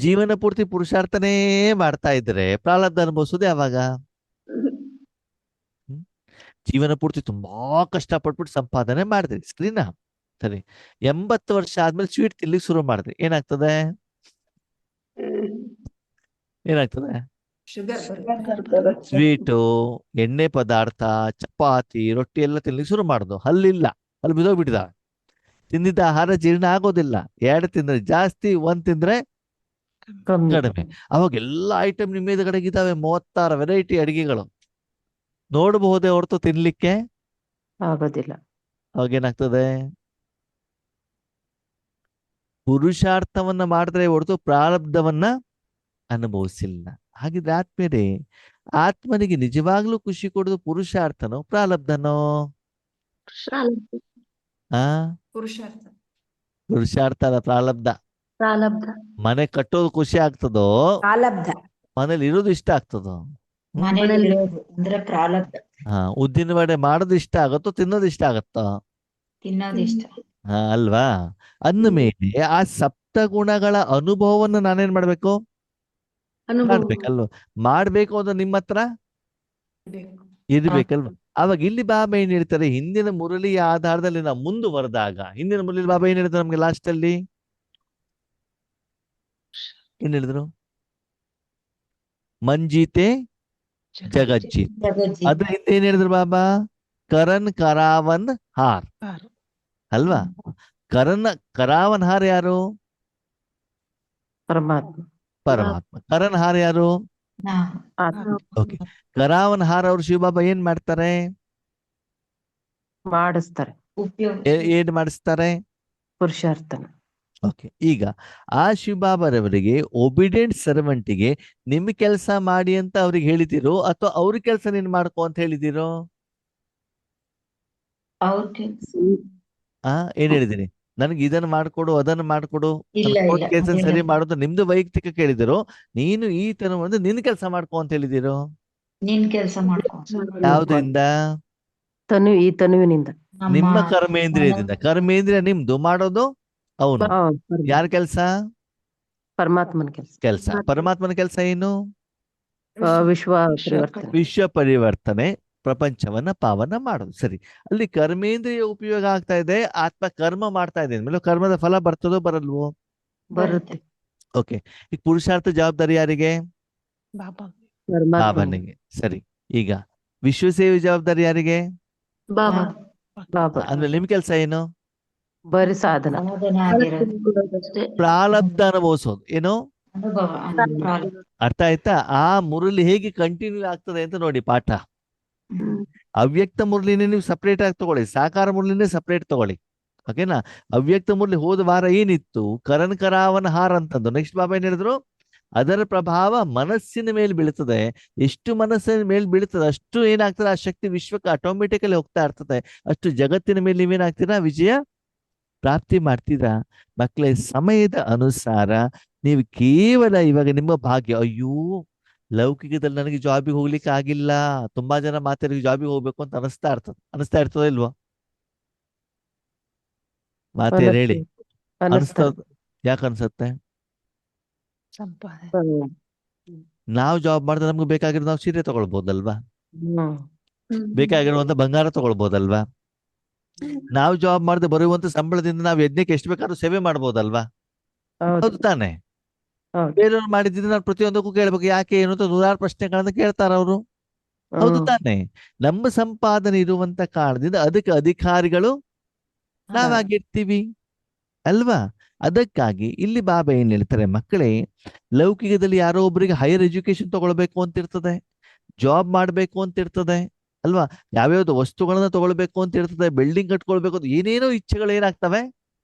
ಜೀವನ ಪೂರ್ತಿ ಪುರುಷಾರ್ಥನೇ ಮಾಡ್ತಾ ಇದ್ರೆ ಪ್ರಾರಬ್ಧ ಅನುಭವಿಸೋದು ಯಾವಾಗ? ಜೀವನ ಪೂರ್ತಿ ತುಂಬಾ ಕಷ್ಟಪಟ್ಬಿಟ್ಟು ಸಂಪಾದನೆ ಮಾಡಿದ್ರಿ, ಸರಿನಾ? ಸರಿ. 80 ವರ್ಷ ಆದ್ಮೇಲೆ ಸ್ವೀಟ್ ತಿನ್ಲಿಕ್ಕೆ ಶುರು ಮಾಡಿದ್ರಿ, ಏನಾಗ್ತದೆ? ಏನಾಗ್ತದೆ? ಶುಗರ್ ಸ್ವೀಟು, ಎಣ್ಣೆ ಪದಾರ್ಥ, ಚಪಾತಿ, ರೊಟ್ಟಿ ಎಲ್ಲ ತಿನ್ಲಿಕ್ಕೆ ಶುರು ಮಾಡುದು. ಹಲ್ಲಿಲ್ಲ, ಹಲ್ಲು ಬಿದ್ದೋಗ್ಬಿಟ್ಟಿದ. ತಿಂದಿದ್ದ ಆಹಾರ ಜೀರ್ಣ ಆಗೋದಿಲ್ಲ. 2 ತಿಂದ್ರೆ ಜಾಸ್ತಿ, 1 ತಿಂದ್ರೆ ಕಮ್ಮಿ. ಕಡಿಮೆ. ಅವಾಗ ಎಲ್ಲ ಐಟಮ್ ನಿಮ್ಮ ಎದುರುಗಡೆಗಿದ್ದಾವೆ, 36 ವೆರೈಟಿ ಅಡಿಗೆಗಳು. ನೋಡಬಹುದೇ ಹೊರತು ತಿನ್ಲಿಕ್ಕೆ ಆಗೋದಿಲ್ಲ. ಅವಾಗೇನಾಗ್ತದೆ? ಪುರುಷಾರ್ಥವನ್ನ ಮಾಡಿದ್ರೆ ಹೊರತು ಪ್ರಾರಬ್ಧವನ್ನ ಅನುಭವಿಸಿಲ್ಲ. ಹಾಗಿದ್ರೆ ಆತ್ಮೀಯರೇ, ಆತ್ಮನಿಗೆ ನಿಜವಾಗ್ಲೂ ಖುಷಿ ಕೊಡೋದು ಪುರುಷಾರ್ಥನೋ ಪ್ರಾರಬ್ಧನೋ? ಪ್ರಾರಬ್ಧ. ಆ ಪುರುಷಾರ್ಥ. ಪುರುಷಾರ್ಥ ಅಲ್ಲ, ಪ್ರಾರಬ್ಧ. ಪ್ರಾರಬ್ಧ. ಮನೆ ಕಟ್ಟೋದು ಖುಷಿ ಆಗ್ತದೋ, ಪ್ರಾಲಬ್ಧ. ಮನೇಲಿ ಇರೋದು ಇಷ್ಟ ಆಗ್ತದೋ? ಮನೇಲಿ ಇರೋದು ಅಂದ್ರೆ ಪ್ರಾರಬ್ಧ. ಉದ್ದಿನ ವಡೆ ಮಾಡೋದು ಇಷ್ಟ ಆಗತ್ತೋ, ತಿನ್ನೋದು ಇಷ್ಟ ಆಗತ್ತೋ? ತಿನ್ನೋದಿಷ್ಟ. ಅಲ್ವಾ? ಅಂದ ಮೇಲೆ ಆ ಸಪ್ತ ಗುಣಗಳ ಅನುಭವವನ್ನು ನಾನೇನ್ ಮಾಡ್ಬೇಕು? ಅನುಭವ. ಮಾಡ್ಬೇಕಲ್ವ? ಮಾಡ್ಬೇಕು ಅಂದ್ರೆ ನಿಮ್ಮ ಹತ್ರ ಇರ್ಬೇಕಲ್ವ? ಅವಾಗ ಇಲ್ಲಿ ಬಾಬಾ ಏನ್ ಹೇಳ್ತಾರೆ, ಹಿಂದಿನ ಮುರಳಿಯ ಆಧಾರದಲ್ಲಿ ನಾವು ಮುಂದುವರೆದಾಗ, ಹಿಂದಿನ ಮುರಳಿ ಬಾಬಾ ಏನ್ ಹೇಳ್ತಾರೆ ನಮ್ಗೆ ಲಾಸ್ಟ್ ಅಲ್ಲಿ? ಏನ್ ಹೇಳಿದ್ರು? ಮಂಜೀತೆ ಜಗಜ್ಜೀತ್. ಜಗಜ್ಜೀತ. ಅದ್ರ ಹಿಂದೆ ಏನ್ ಹೇಳಿದ್ರು ಬಾಬಾ? ಕರನ್ ಕರಾವನ್ ಹಾರ್ ಆರು. ಅಲ್ವಾ? ಕರಾವನ್ ಹಾರ್ ಯಾರು? ಪರಮಾತ್ಮ. ಪರಮಾತ್ಮ. ಕರನ್ ಹಾರ್ ಯಾರು? ನಾವು. ಆತ್ಮ. ಓಕೆ. ಕರಾವನ್ ಹಾರ್ ಅವ್ರು ಶಿವಬಾಬಾ ಏನ್ ಮಾಡ್ತಾರೆ? ಮಾಡಿಸ್ತಾರೆ ಉಪಯೋಗ. ಏನ್ ಮಾಡಿಸ್ತಾರೆ? ಪುರುಷಾರ್ಥನ. ಓಕೆ. ಈಗ ಆ ಶಿವಬಾಬರವರಿಗೆ ಒಬಿಡಿಯಂಟ್ ಸರ್ವೆಂಟಿಗೆ ನಿಮ್ ಕೆಲಸ ಮಾಡಿ ಅಂತ ಅವ್ರಿಗೆ ಹೇಳಿದಿರೋ, ಅಥವಾ ಅವ್ರ ಕೆಲಸ ನೀನ್ ಮಾಡ್ಕೊ ಅಂತ ಹೇಳಿದಿರೋ? ಅವ್ರ ಕೆಲ್ಸ. ಏನ್ ಹೇಳಿದೀನಿ? ನನ್ಗೆ ಇದನ್ನ ಮಾಡ್ಕೊಡು, ಅದನ್ನ ಮಾಡ್ಕೊಡು, ಇಲ್ಲ, ಇಲ್ಲ. ಕೆಲಸ ಇಲ್ಲ. ಸರಿ ಮಾಡೋದು ನಿಮ್ದು ವೈಯಕ್ತಿಕ ಕೇಳಿದಿರೋ, ನೀನು ಈ ತರ ಒಂದು ನಿನ್ ಕೆಲಸ ಮಾಡ್ಕೊ ಅಂತ ಹೇಳಿದಿರೋ? ನಿನ್ ಕೆಲ್ಸ ಮಾಡ್ಕೊ. ಯಾವ್ದ್ರಿಂದ? ಈ ತನುವಿನಿಂದ. ನಿಮ್ಮ ಕರ್ಮೇಂದ್ರಿಯದಿಂದ. ಕರ್ಮೇಂದ್ರಿಯ ನಿಮ್ದು, ಮಾಡೋದು ಅವನು. ಹೌದು, ಯಾರ ಕೆಲಸ? ಪರಮಾತ್ಮನ ಕೆಲಸ. ಪರಮಾತ್ಮನ ಕೆಲಸ ಏನು? ವಿಶ್ವ ಪರಿವರ್ತನೆ. ವಿಶ್ವ ಪರಿವರ್ತನೆ, ಪ್ರಪಂಚವನ್ನ ಪಾವನ ಮಾಡೋದು. ಸರಿ, ಅಲ್ಲಿ ಕರ್ಮೇಂದ್ರಿಯ ಉಪಯೋಗ ಆಗ್ತಾ ಇದೆ, ಆತ್ಮ ಕರ್ಮ ಮಾಡ್ತಾ ಇದೆ ಅಂದ್ಮೇಲೆ ಕರ್ಮದ ಫಲ ಬರ್ತದೋ ಬರಲ್ವೋ? ಬರುತ್ತೆ. ಓಕೆ. ಈಗ ಪುರುಷಾರ್ಥ ಜವಾಬ್ದಾರಿ ಯಾರಿಗೆ? ಬಾಬಾ. ಪರಮಾತ್ಮ. ಬಾಬನಿಗೆ. ಸರಿ, ಈಗ ವಿಶ್ವ ಸೇವೆ ಜವಾಬ್ದಾರಿ ಯಾರಿಗೆ? ಬಾಬಾ. ಬಾಬಾ. ಅಂದ್ರೆ ನಿಮ್ ಕೆಲಸ ಏನು? ಬರೀ ಸಾಧನ. ಸಾಧನ ಆಗಿರೋದು. ಅಷ್ಟೇ. ಪ್ರಾರಬ್ಧ ಅನುಭವಿಸೋದು. ಏನು? ಅನುಭವ. ಪ್ರಾರಬ್ಧ. ಅರ್ಥ ಆಯ್ತಾ? ಆ ಮುರಳಿ ಹೇಗೆ ಕಂಟಿನ್ಯೂ ಆಗ್ತದೆ ಅಂತ ನೋಡಿ ಪಾಠ. ಅವ್ಯಕ್ತ ಮುರಳಿನೇ ನೀವು ಸಪರೇಟ್ ಆಗಿ ತಗೊಳ್ಳಿ, ಸಾಕಾರ ಮುರಳಿನೇ ಸಪರೇಟ್ ತಗೊಳ್ಳಿ. ಓಕೆನಾ? ಅವ್ಯಕ್ತ ಮುರಳಿ ಹೋದ ವಾರ ಏನಿತ್ತು? ಕರನ್ ಕರಾವನ್ ಹಾರ್ ಅಂತಂದು. ನೆಕ್ಸ್ಟ್ ಬಾಬಾ ಏನ್ ಹೇಳಿದ್ರು? ಅದರ ಪ್ರಭಾವ ಮನಸ್ಸಿನ ಮೇಲೆ ಬೀಳ್ತದೆ. ಎಷ್ಟು ಮನಸ್ಸಿನ ಮೇಲೆ ಬೀಳ್ತದೆ ಅಷ್ಟು ಏನಾಗ್ತದೆ? ಆ ಶಕ್ತಿ ವಿಶ್ವಕ್ಕೆ ಆಟೋಮೆಟಿಕಲಿ ಹೋಗ್ತಾ ಇರ್ತದೆ. ಅಷ್ಟು ಜಗತ್ತಿನ ಮೇಲೆ ನೀವೇನಾಗ್ತೀರಾ? ವಿಜಯ ಪ್ರಾಪ್ತಿ ಮಾಡ್ತೀರಾ? ಮಕ್ಕಳೇ, ಸಮಯದ ಅನುಸಾರ ನೀವು ಕೇವಲ ಇವಾಗ ನಿಮ್ಮ ಭಾಗ್ಯ, ಅಯ್ಯೋ ಲೌಕಿಕದಲ್ಲಿ ನನಗೆ ಜಾಬಿಗೆ ಹೋಗ್ಲಿಕ್ಕೆ ಆಗಿಲ್ಲ, ತುಂಬಾ ಜನ ಮಾತಾಡಿ ಜಾಬಿಗೆ ಹೋಗ್ಬೇಕು ಅಂತ ಅನಿಸ್ತಾ ಇರ್ತದ ಇಲ್ವಾ? ಮಾತೇರು ಹೇಳಿ. ಅನಿಸ್ತದ? ಯಾಕೆ ಅನ್ಸತ್ತೆ? ಸಂಪಾದನೆ. ನಾವು ಜಾಬ್ ಮಾಡಿದ್ರೆ ನಮ್ಗೆ ಬೇಕಾಗಿರೋ ನಾವು ಸೀರೆ ತಗೊಳ್ಬೋದಲ್ವಾ? ಹ್ಮ್. ಬೇಕಾಗಿರುವಂತ ಬಂಗಾರ ತಗೊಳ್ಬೋದಲ್ವಾ? ನಾವು ಜಾಬ್ ಮಾಡದೆ ಬರುವಂತ ಸಂಬಳದಿಂದ ನಾವು ಯಜ್ಞಕ್ಕೆ ಎಷ್ಟು ಬೇಕಾದ್ರೂ ಸೇವೆ ಮಾಡ್ಬೋದಲ್ವಾ? ಹೌದು. ಹೌದು ತಾನೆ? ಹೌದು. ಬೇರೆಯವ್ರು ಮಾಡಿದ್ರೆ ನಾನು ಪ್ರತಿಯೊಂದಕ್ಕೂ ಕೇಳ್ಬೇಕು, ಯಾಕೆ ಏನು ಅಂತ 100 ಪ್ರಶ್ನೆಗಳನ್ನ ಕೇಳ್ತಾರ ಅವರು. ಹೌದು ತಾನೆ? ನಮ್ಮ ಸಂಪಾದನೆ ಇರುವಂತ ಕಾರಣದಿಂದ ಅದಕ್ಕೆ ಅಧಿಕಾರಿಗಳು ನಾವಾಗಿರ್ತೀವಿ ಅಲ್ವಾ? ಅದಕ್ಕಾಗಿ ಇಲ್ಲಿ ಬಾಬಾ ಏನ್ ಹೇಳ್ತಾರೆ, ಮಕ್ಕಳೇ, ಲೌಕಿಕದಲ್ಲಿ ಯಾರೋ ಒಬ್ಬರಿಗೆ ಹೈಯರ್ ಎಜುಕೇಶನ್ ತಗೊಳ್ಬೇಕು ಅಂತ ಇರ್ತದೆ, ಜಾಬ್ ಮಾಡ್ಬೇಕು ಅಂತ ಇರ್ತದೆ ಅಲ್ವಾ? ಯಾವ್ಯಾವ್ದು ವಸ್ತುಗಳನ್ನ ತಗೊಳ್ಬೇಕು ಅಂತ ಇರ್ತದೆ, ಬಿಲ್ಡಿಂಗ್ ಕಟ್ಕೊಳ್ಬೇಕು ಅಂತ ಏನೇನೋ ಇಚ್ಛೆಗಳು ಏನಾಗ್ತವೆ,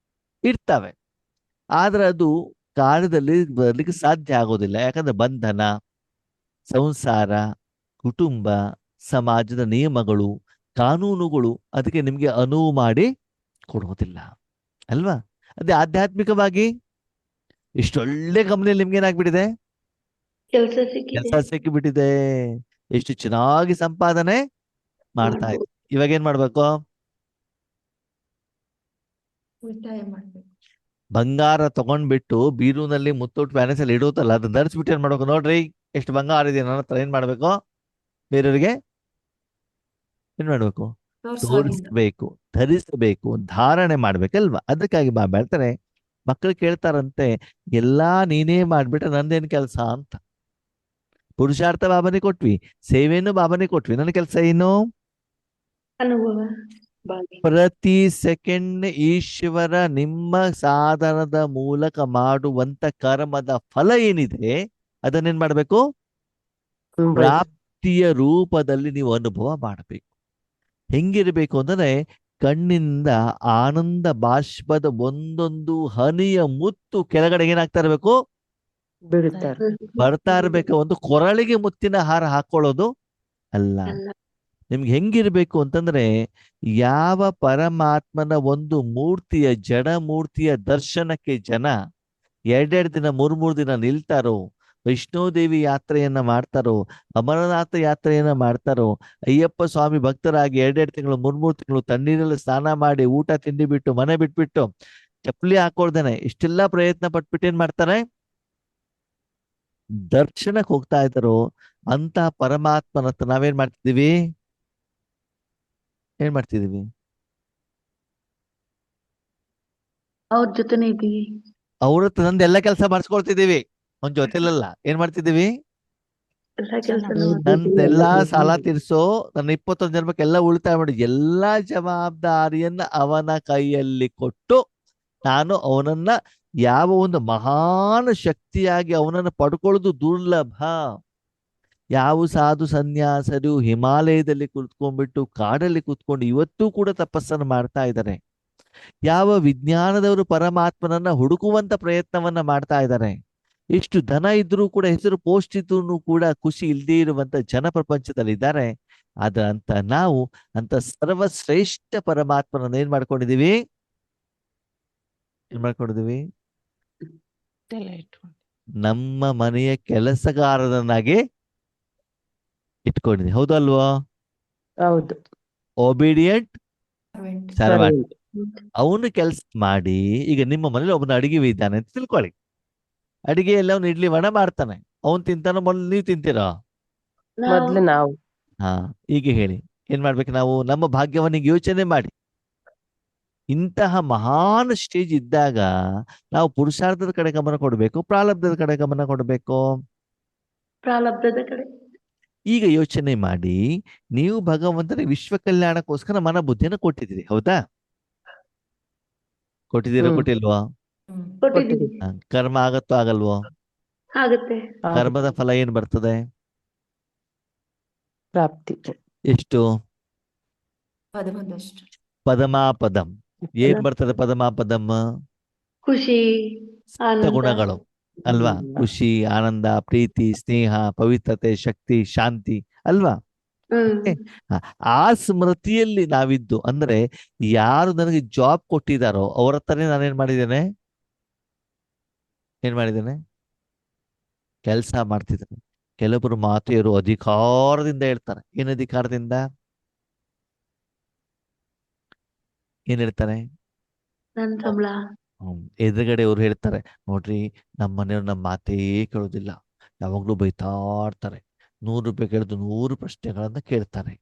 ಇರ್ತವೆ. ಆದ್ರೆ ಅದು ಕಾಲದಲ್ಲಿ ಬರ್ಲಿಕ್ಕೆ ಸಾಧ್ಯ ಆಗೋದಿಲ್ಲ. ಯಾಕಂದ್ರೆ ಬಂಧನ, ಸಂಸಾರ, ಕುಟುಂಬ, ಸಮಾಜದ ನಿಯಮಗಳು, ಕಾನೂನುಗಳು ಅದಕ್ಕೆ ನಿಮ್ಗೆ ಅನುವು ಮಾಡಿ ಕೊಡುವುದಿಲ್ಲ ಅಲ್ವಾ? ಅದೇ ಆಧ್ಯಾತ್ಮಿಕವಾಗಿ ಇಷ್ಟೊಳ್ಳೆ ಕಂಪ್ನಿಯಲ್ಲಿ ನಿಮ್ಗೆ ಏನಾಗ್ಬಿಟ್ಟಿದೆ? ಕೆಲಸ ಸಿಕ್ಕಿದೆ. ಕೆಲಸ ಸಿಕ್ಕಿಬಿಟ್ಟಿದೆ. ಎಷ್ಟು ಚೆನ್ನಾಗಿ ಸಂಪಾದನೆ ಮಾಡ್ತಾ ಇದೆ. ಇವಾಗ ಏನ್ ಮಾಡ್ಬೇಕು? ಉಳಿತಾಯ ಮಾಡ್ಬೇಕು. ಬಂಗಾರ ತಗೊಂಡ್ಬಿಟ್ಟು ಬೀರೂನಲ್ಲಿ ಮುತ್ತೂಟ್ ಪ್ಯಾನೆಸ್ ಅಲ್ಲಿ ಇಡುತ್ತಲ್ಲ, ಅದನ್ನ ಧರಿಸ್ಬಿಟ್ಟು ಏನ್ ಮಾಡ್ಬೇಕು? ನೋಡ್ರಿ ಎಷ್ಟು ಬಂಗಾರ ಇದೆ ನನ್ನ ಹತ್ರ. ಏನ್ ಮಾಡ್ಬೇಕು? ಬೇರೆಯವ್ರಿಗೆ ಏನ್ ಮಾಡ್ಬೇಕು? ತೋರಿಸ್ಬೇಕು, ಧರಿಸಬೇಕು, ಧಾರಣೆ ಮಾಡ್ಬೇಕಲ್ವಾ? ಅದಕ್ಕಾಗಿ ಬಾಬಾ ಹೇಳ್ತಾರೆ, ಮಕ್ಕಳು ಕೇಳ್ತಾರಂತೆ, ಎಲ್ಲಾ ನೀನೇ ಮಾಡ್ಬಿಟ್ರೆ ನಂದೇನ್ ಕೆಲಸ ಅಂತ. ಪುರುಷಾರ್ಥ ಬಾಬಾನೇ ಕೊಟ್ವಿ, ಸೇವೆಯನ್ನು ಬಾಬಾನೇ ಕೊಟ್ವಿ. ನನ್ನ ಕೆಲಸ ಏನು? ಅನುಭವ ಬಾವಿ. ಪ್ರತಿ ಸೆಕೆಂಡ್ ಈಶ್ವರ ನಿಮ್ಮ ಸಾಧನದ ಮೂಲಕ ಮಾಡುವಂತ ಕರ್ಮದ ಫಲ ಏನಿದೆ ಅದನ್ನೇನ್ ಮಾಡ್ಬೇಕು? ಪ್ರಾಪ್ತಿಯ ರೂಪದಲ್ಲಿ ನೀವು ಅನುಭವ ಮಾಡಬೇಕು. ಹೆಂಗಿರ್ಬೇಕು ಅಂದ್ರೆ ಕಣ್ಣಿಂದ ಆನಂದ ಬಾಷ್ಪದ ಒಂದೊಂದು ಹನಿಯ ಮುತ್ತು ಕೆಳಗಡೆ ಏನಾಗ್ತಾ ಇರ್ಬೇಕು? ಬೀಳ್ತಾರೆ. ಬರ್ತಾ ಇರ್ಬೇಕು. ಒಂದು ಕೊರಳಿಗೆ ಮುತ್ತಿನ ಹಾರ ಹಾಕೊಳ್ಳೋದು ಅಲ್ಲ. ಅಲ್ಲ. ನಿಮ್ಗೆ ಹೆಂಗಿರ್ಬೇಕು ಅಂತಂದ್ರೆ ಯಾವ ಪರಮಾತ್ಮನ ಒಂದು ಮೂರ್ತಿಯ ಜಡ ಮೂರ್ತಿಯ ದರ್ಶನಕ್ಕೆ ಜನ ಎರಡೆರಡು ದಿನ ಮೂರ್ ದಿನ ನಿಲ್ತಾರೋ, ವೈಷ್ಣೋದೇವಿ ಯಾತ್ರೆಯನ್ನ ಮಾಡ್ತಾರೋ, ಅಮರನಾಥ ಯಾತ್ರೆಯನ್ನ ಮಾಡ್ತಾರೋ, ಅಯ್ಯಪ್ಪ ಸ್ವಾಮಿ ಭಕ್ತರಾಗಿ ಎರಡೆರಡು ತಿಂಗಳು ಮೂರ್ ತಿಂಗಳು ತಣ್ಣೀರಲ್ಲಿ ಸ್ನಾನ ಮಾಡಿ ಊಟ ತಿಂಡಿ ಬಿಟ್ಟು ಮನೆ ಬಿಟ್ಬಿಟ್ಟು ಚಪ್ಪಲಿ ಹಾಕೊಳ್ದೇನೆ ಇಷ್ಟೆಲ್ಲಾ ಪ್ರಯತ್ನ ಪಟ್ಬಿಟ್ಟು ಏನ್ ಮಾಡ್ತಾರೆ? ದರ್ಶನಕ್ಕೆ ಹೋಗ್ತಾ ಇದ್ದಾರೋ ಅಂತ ಪರಮಾತ್ಮನ ಹತ್ರ ನಾವೇನ್ ಮಾಡ್ತಿದೀವಿ? ಏನ್ ಮಾಡ್ತಿದೀವಿ? ಅವ್ರ ಜೊತೆನೆ ಇದ್ದೀವಿ. ಅವ್ರ ಹತ್ರ ನಂದು ಎಲ್ಲ ಕೆಲಸ ಮಾಡಿಸ್ಕೊಳ್ತಿದೀವಿ, ಒಂದ್ ಜೊತೆಲಲ್ಲ. ಏನ್ ಮಾಡ್ತಿದೀವಿ? ಎಲ್ಲಾ ಕೆಲ್ಸನೂ ನಂದೆಲ್ಲಾ ಸಾಲ ತೀರ್ಸೋ, ನನ್ನ 21 ಜನ್ಮಕ್ಕೆಲ್ಲ ಉಳಿತಾಯ ಮಾಡಿ ಎಲ್ಲಾ ಜವಾಬ್ದಾರಿಯನ್ನ ಅವನ ಕೈಯಲ್ಲಿ ಕೊಟ್ಟು ನಾನು ಅವನನ್ನ ಯಾವ ಒಂದು ಮಹಾನ್ ಶಕ್ತಿಯಾಗಿ ಅವನನ್ನು ಪಡ್ಕೊಳ್ಳೋದು ದುರ್ಲಭ. ಯಾವ ಸಾಧು ಸನ್ಯಾಸರು ಹಿಮಾಲಯದಲ್ಲಿ ಕುತ್ಕೊಂಡ್ಬಿಟ್ಟು ಕಾಡಲ್ಲಿ ಕುತ್ಕೊಂಡು ಇವತ್ತೂ ಕೂಡ ತಪಸ್ಸನ್ನು ಮಾಡ್ತಾ ಇದ್ದಾರೆ. ಯಾವ ವಿಜ್ಞಾನದವರು ಪರಮಾತ್ಮನನ್ನ ಹುಡುಕುವಂತ ಪ್ರಯತ್ನವನ್ನ ಮಾಡ್ತಾ ಇದ್ದಾರೆ. ಎಷ್ಟು ಧನ ಇದ್ರೂ ಕೂಡ, ಹೆಸರು ಪೋಸ್ಟ್ ಇದ್ರೂ ಕೂಡ ಖುಷಿ ಇಲ್ಲದೆ ಇರುವಂತ ಜನ ಪ್ರಪಂಚದಲ್ಲಿ ಇದ್ದಾರೆ. ಆದ್ರೆ ಅಂತ ನಾವು ಅಂತ ಸರ್ವಶ್ರೇಷ್ಠ ಪರಮಾತ್ಮನನ್ನ ಏನ್ ಮಾಡ್ಕೊಂಡಿದೀವಿ? ನಮ್ಮ ಮನೆಯ ಕೆಲಸಗಾರರನ್ನಾಗಿ ಇಟ್ಕೊಂಡಿದ್ದೀವಿ. ಹೌದಲ್ವಾ? ಹೌದು. Obedient servant. ಸರ್ವೆಂಟ್. ಅವನು ಕೆಲಸ ಮಾಡಿ, ಈಗ ನಿಮ್ಮ ಮನೇಲಿ ಒಬ್ಬನ ಅಡಿಗೆ ಇದ್ದಾನೆ ಅಂತ ತಿಳ್ಕೊಳ್ಳಿ. ಅಡಿಗೆ ಎಲ್ಲ ಅವನು ಇಡ್ಲಿ ವಡ ಮಾಡ್ತಾನೆ, ಅವನ್ ತಿಂತಾನ, ಮೊದಲು ನೀವು ತಿಂತೀರಾ? ಮೊದ್ಲು ನಾವು. ಹಾ, ಈಗ ಹೇಳಿ ಏನ್ ಮಾಡ್ಬೇಕು ನಾವು? ನಮ್ಮ ಭಾಗ್ಯವನಿಗೆ ಯೋಚನೆ ಮಾಡಿ. ಇಂತಹ ಮಹಾನ್ ಸ್ಟೇಜ್ ಇದ್ದಾಗ ನಾವು ಪುರುಷಾರ್ಥದ ಕಡೆ ಗಮನ ಕೊಡ್ಬೇಕು, ಪ್ರಾರಬ್ಧದ ಕಡೆ ಗಮನ ಕೊಡ್ಬೇಕು? ಪ್ರಾರಬ್ಧದ ಕಡೆ. ಈಗ ಯೋಚನೆ ಮಾಡಿ, ನೀವು ಭಗವಂತನ ವಿಶ್ವ ಕಲ್ಯಾಣಕ್ಕೋಸ್ಕರ ಮನ ಬುದ್ಧಿಯನ್ನು ಕೊಟ್ಟಿದ್ದೀರಿ, ಹೌದಾ? ಕೊಟ್ಟಿದ್ದೀರಾ, ಕೊಟ್ಟಿಲ್ವಾ? ಕೊಟ್ಟಿದ್ದೀವಿ. ಕರ್ಮ ಆಗತ್ತೋ ಆಗಲ್ವೋ? ಆಗತ್ತೆ. ಕರ್ಮದ ಫಲ ಏನ್ ಬರ್ತದೆ? ಪ್ರಾಪ್ತಿ. ಎಷ್ಟು? ಪದಮದಷ್ಟು. ಪದಮಾಪದಂ. ಏನ್ ಬರ್ತದೆ ಪದಮಾಪದಂ? ಖುಷಿ, ಆನಂದ. ಗುಣಗಳು ಅಲ್ವಾ? ಖುಷಿ, ಆನಂದ, ಪ್ರೀತಿ, ಸ್ನೇಹ, ಪವಿತ್ರತೆ, ಶಕ್ತಿ, ಶಾಂತಿ ಅಲ್ವಾ? ಆ ಸ್ಮೃತಿಯಲ್ಲಿ ನಾವಿದ್ದು, ಅಂದ್ರೆ ಯಾರು ನನಗೆ ಜಾಬ್ ಕೊಟ್ಟಿದಾರೋ ಅವ್ರ ಹತ್ರನೇ ನಾನೇನ್ ಮಾಡಿದ್ದೇನೆ? ಕೆಲಸ ಮಾಡ್ತಿದ್ದೇನೆ. ಕೆಲವೊಬ್ರು ಮಾತೆಯರು ಅಧಿಕಾರದಿಂದ ಹೇಳ್ತಾರೆ. ಏನ್ ಅಧಿಕಾರದಿಂದ? ಏನ್ ಹೇಳ್ತಾರೆ? ನನ್ ಸಂಬಳ. ಎದುರುಗಡೆ ಅವ್ರು ಹೇಳ್ತಾರೆ, ನೋಡ್ರಿ ನಮ್ಮ ಮನೆಯವ್ರು ನಮ್ಮ ಮಾತೇ ಕೇಳೋದಿಲ್ಲ, ಯಾವಾಗ್ಲೂ ಬೈತಾ ಇರ್ತಾರೆ, 100 ರೂಪಾಯಿ ಕೇಳಿದ್ರು 100 ಪ್ರಶ್ನೆಗಳನ್ನ ಕೇಳ್ತಾರೆ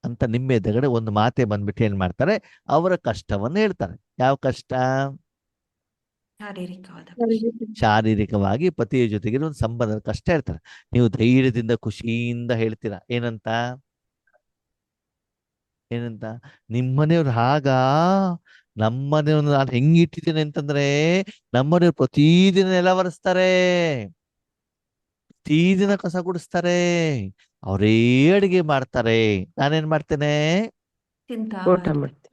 ಅಂತ ನಿಮ್ಮ ಎದುರುಗಡೆ ಒಂದು ಮಾತೆ ಬಂದ್ಬಿಟ್ಟು ಏನ್ ಮಾಡ್ತಾರೆ? ಅವರ ಕಷ್ಟವನ್ನ ಹೇಳ್ತಾರೆ. ಯಾವ ಕಷ್ಟ? ಶಾರೀರಿಕವಾಗಿ ಪತಿಯ ಜೊತೆಗೆ ಒಂದು ಸಂಬಂಧದ ಕಷ್ಟ ಹೇಳ್ತಾರೆ. ನೀವು ಧೈರ್ಯದಿಂದ ಖುಷಿಯಿಂದ ಹೇಳ್ತೀರಾ. ಏನಂತ? ನಿಮ್ಮನೆಯವ್ರು ನಮ್ಮನೆಯವ್ರನ್ನ ನಾನು ಹೆಂಗಿಟ್ಟಿದ್ದೇನೆ ಅಂತಂದ್ರೆ, ನಮ್ಮನೆಯವ್ರು ಪ್ರತಿದಿನ ನೆಲ ಒರೆಸ್ತಾರೆ, ಪ್ರತಿದಿನ ಕಸ ಗುಡಿಸ್ತಾರೆ, ಅವರೇ ಅಡಿಗೆ ಮಾಡ್ತಾರೆ, ನಾನೇನ್ ಮಾಡ್ತೇನೆ? ಊಟ ಮಾಡ್ತೀವಿ.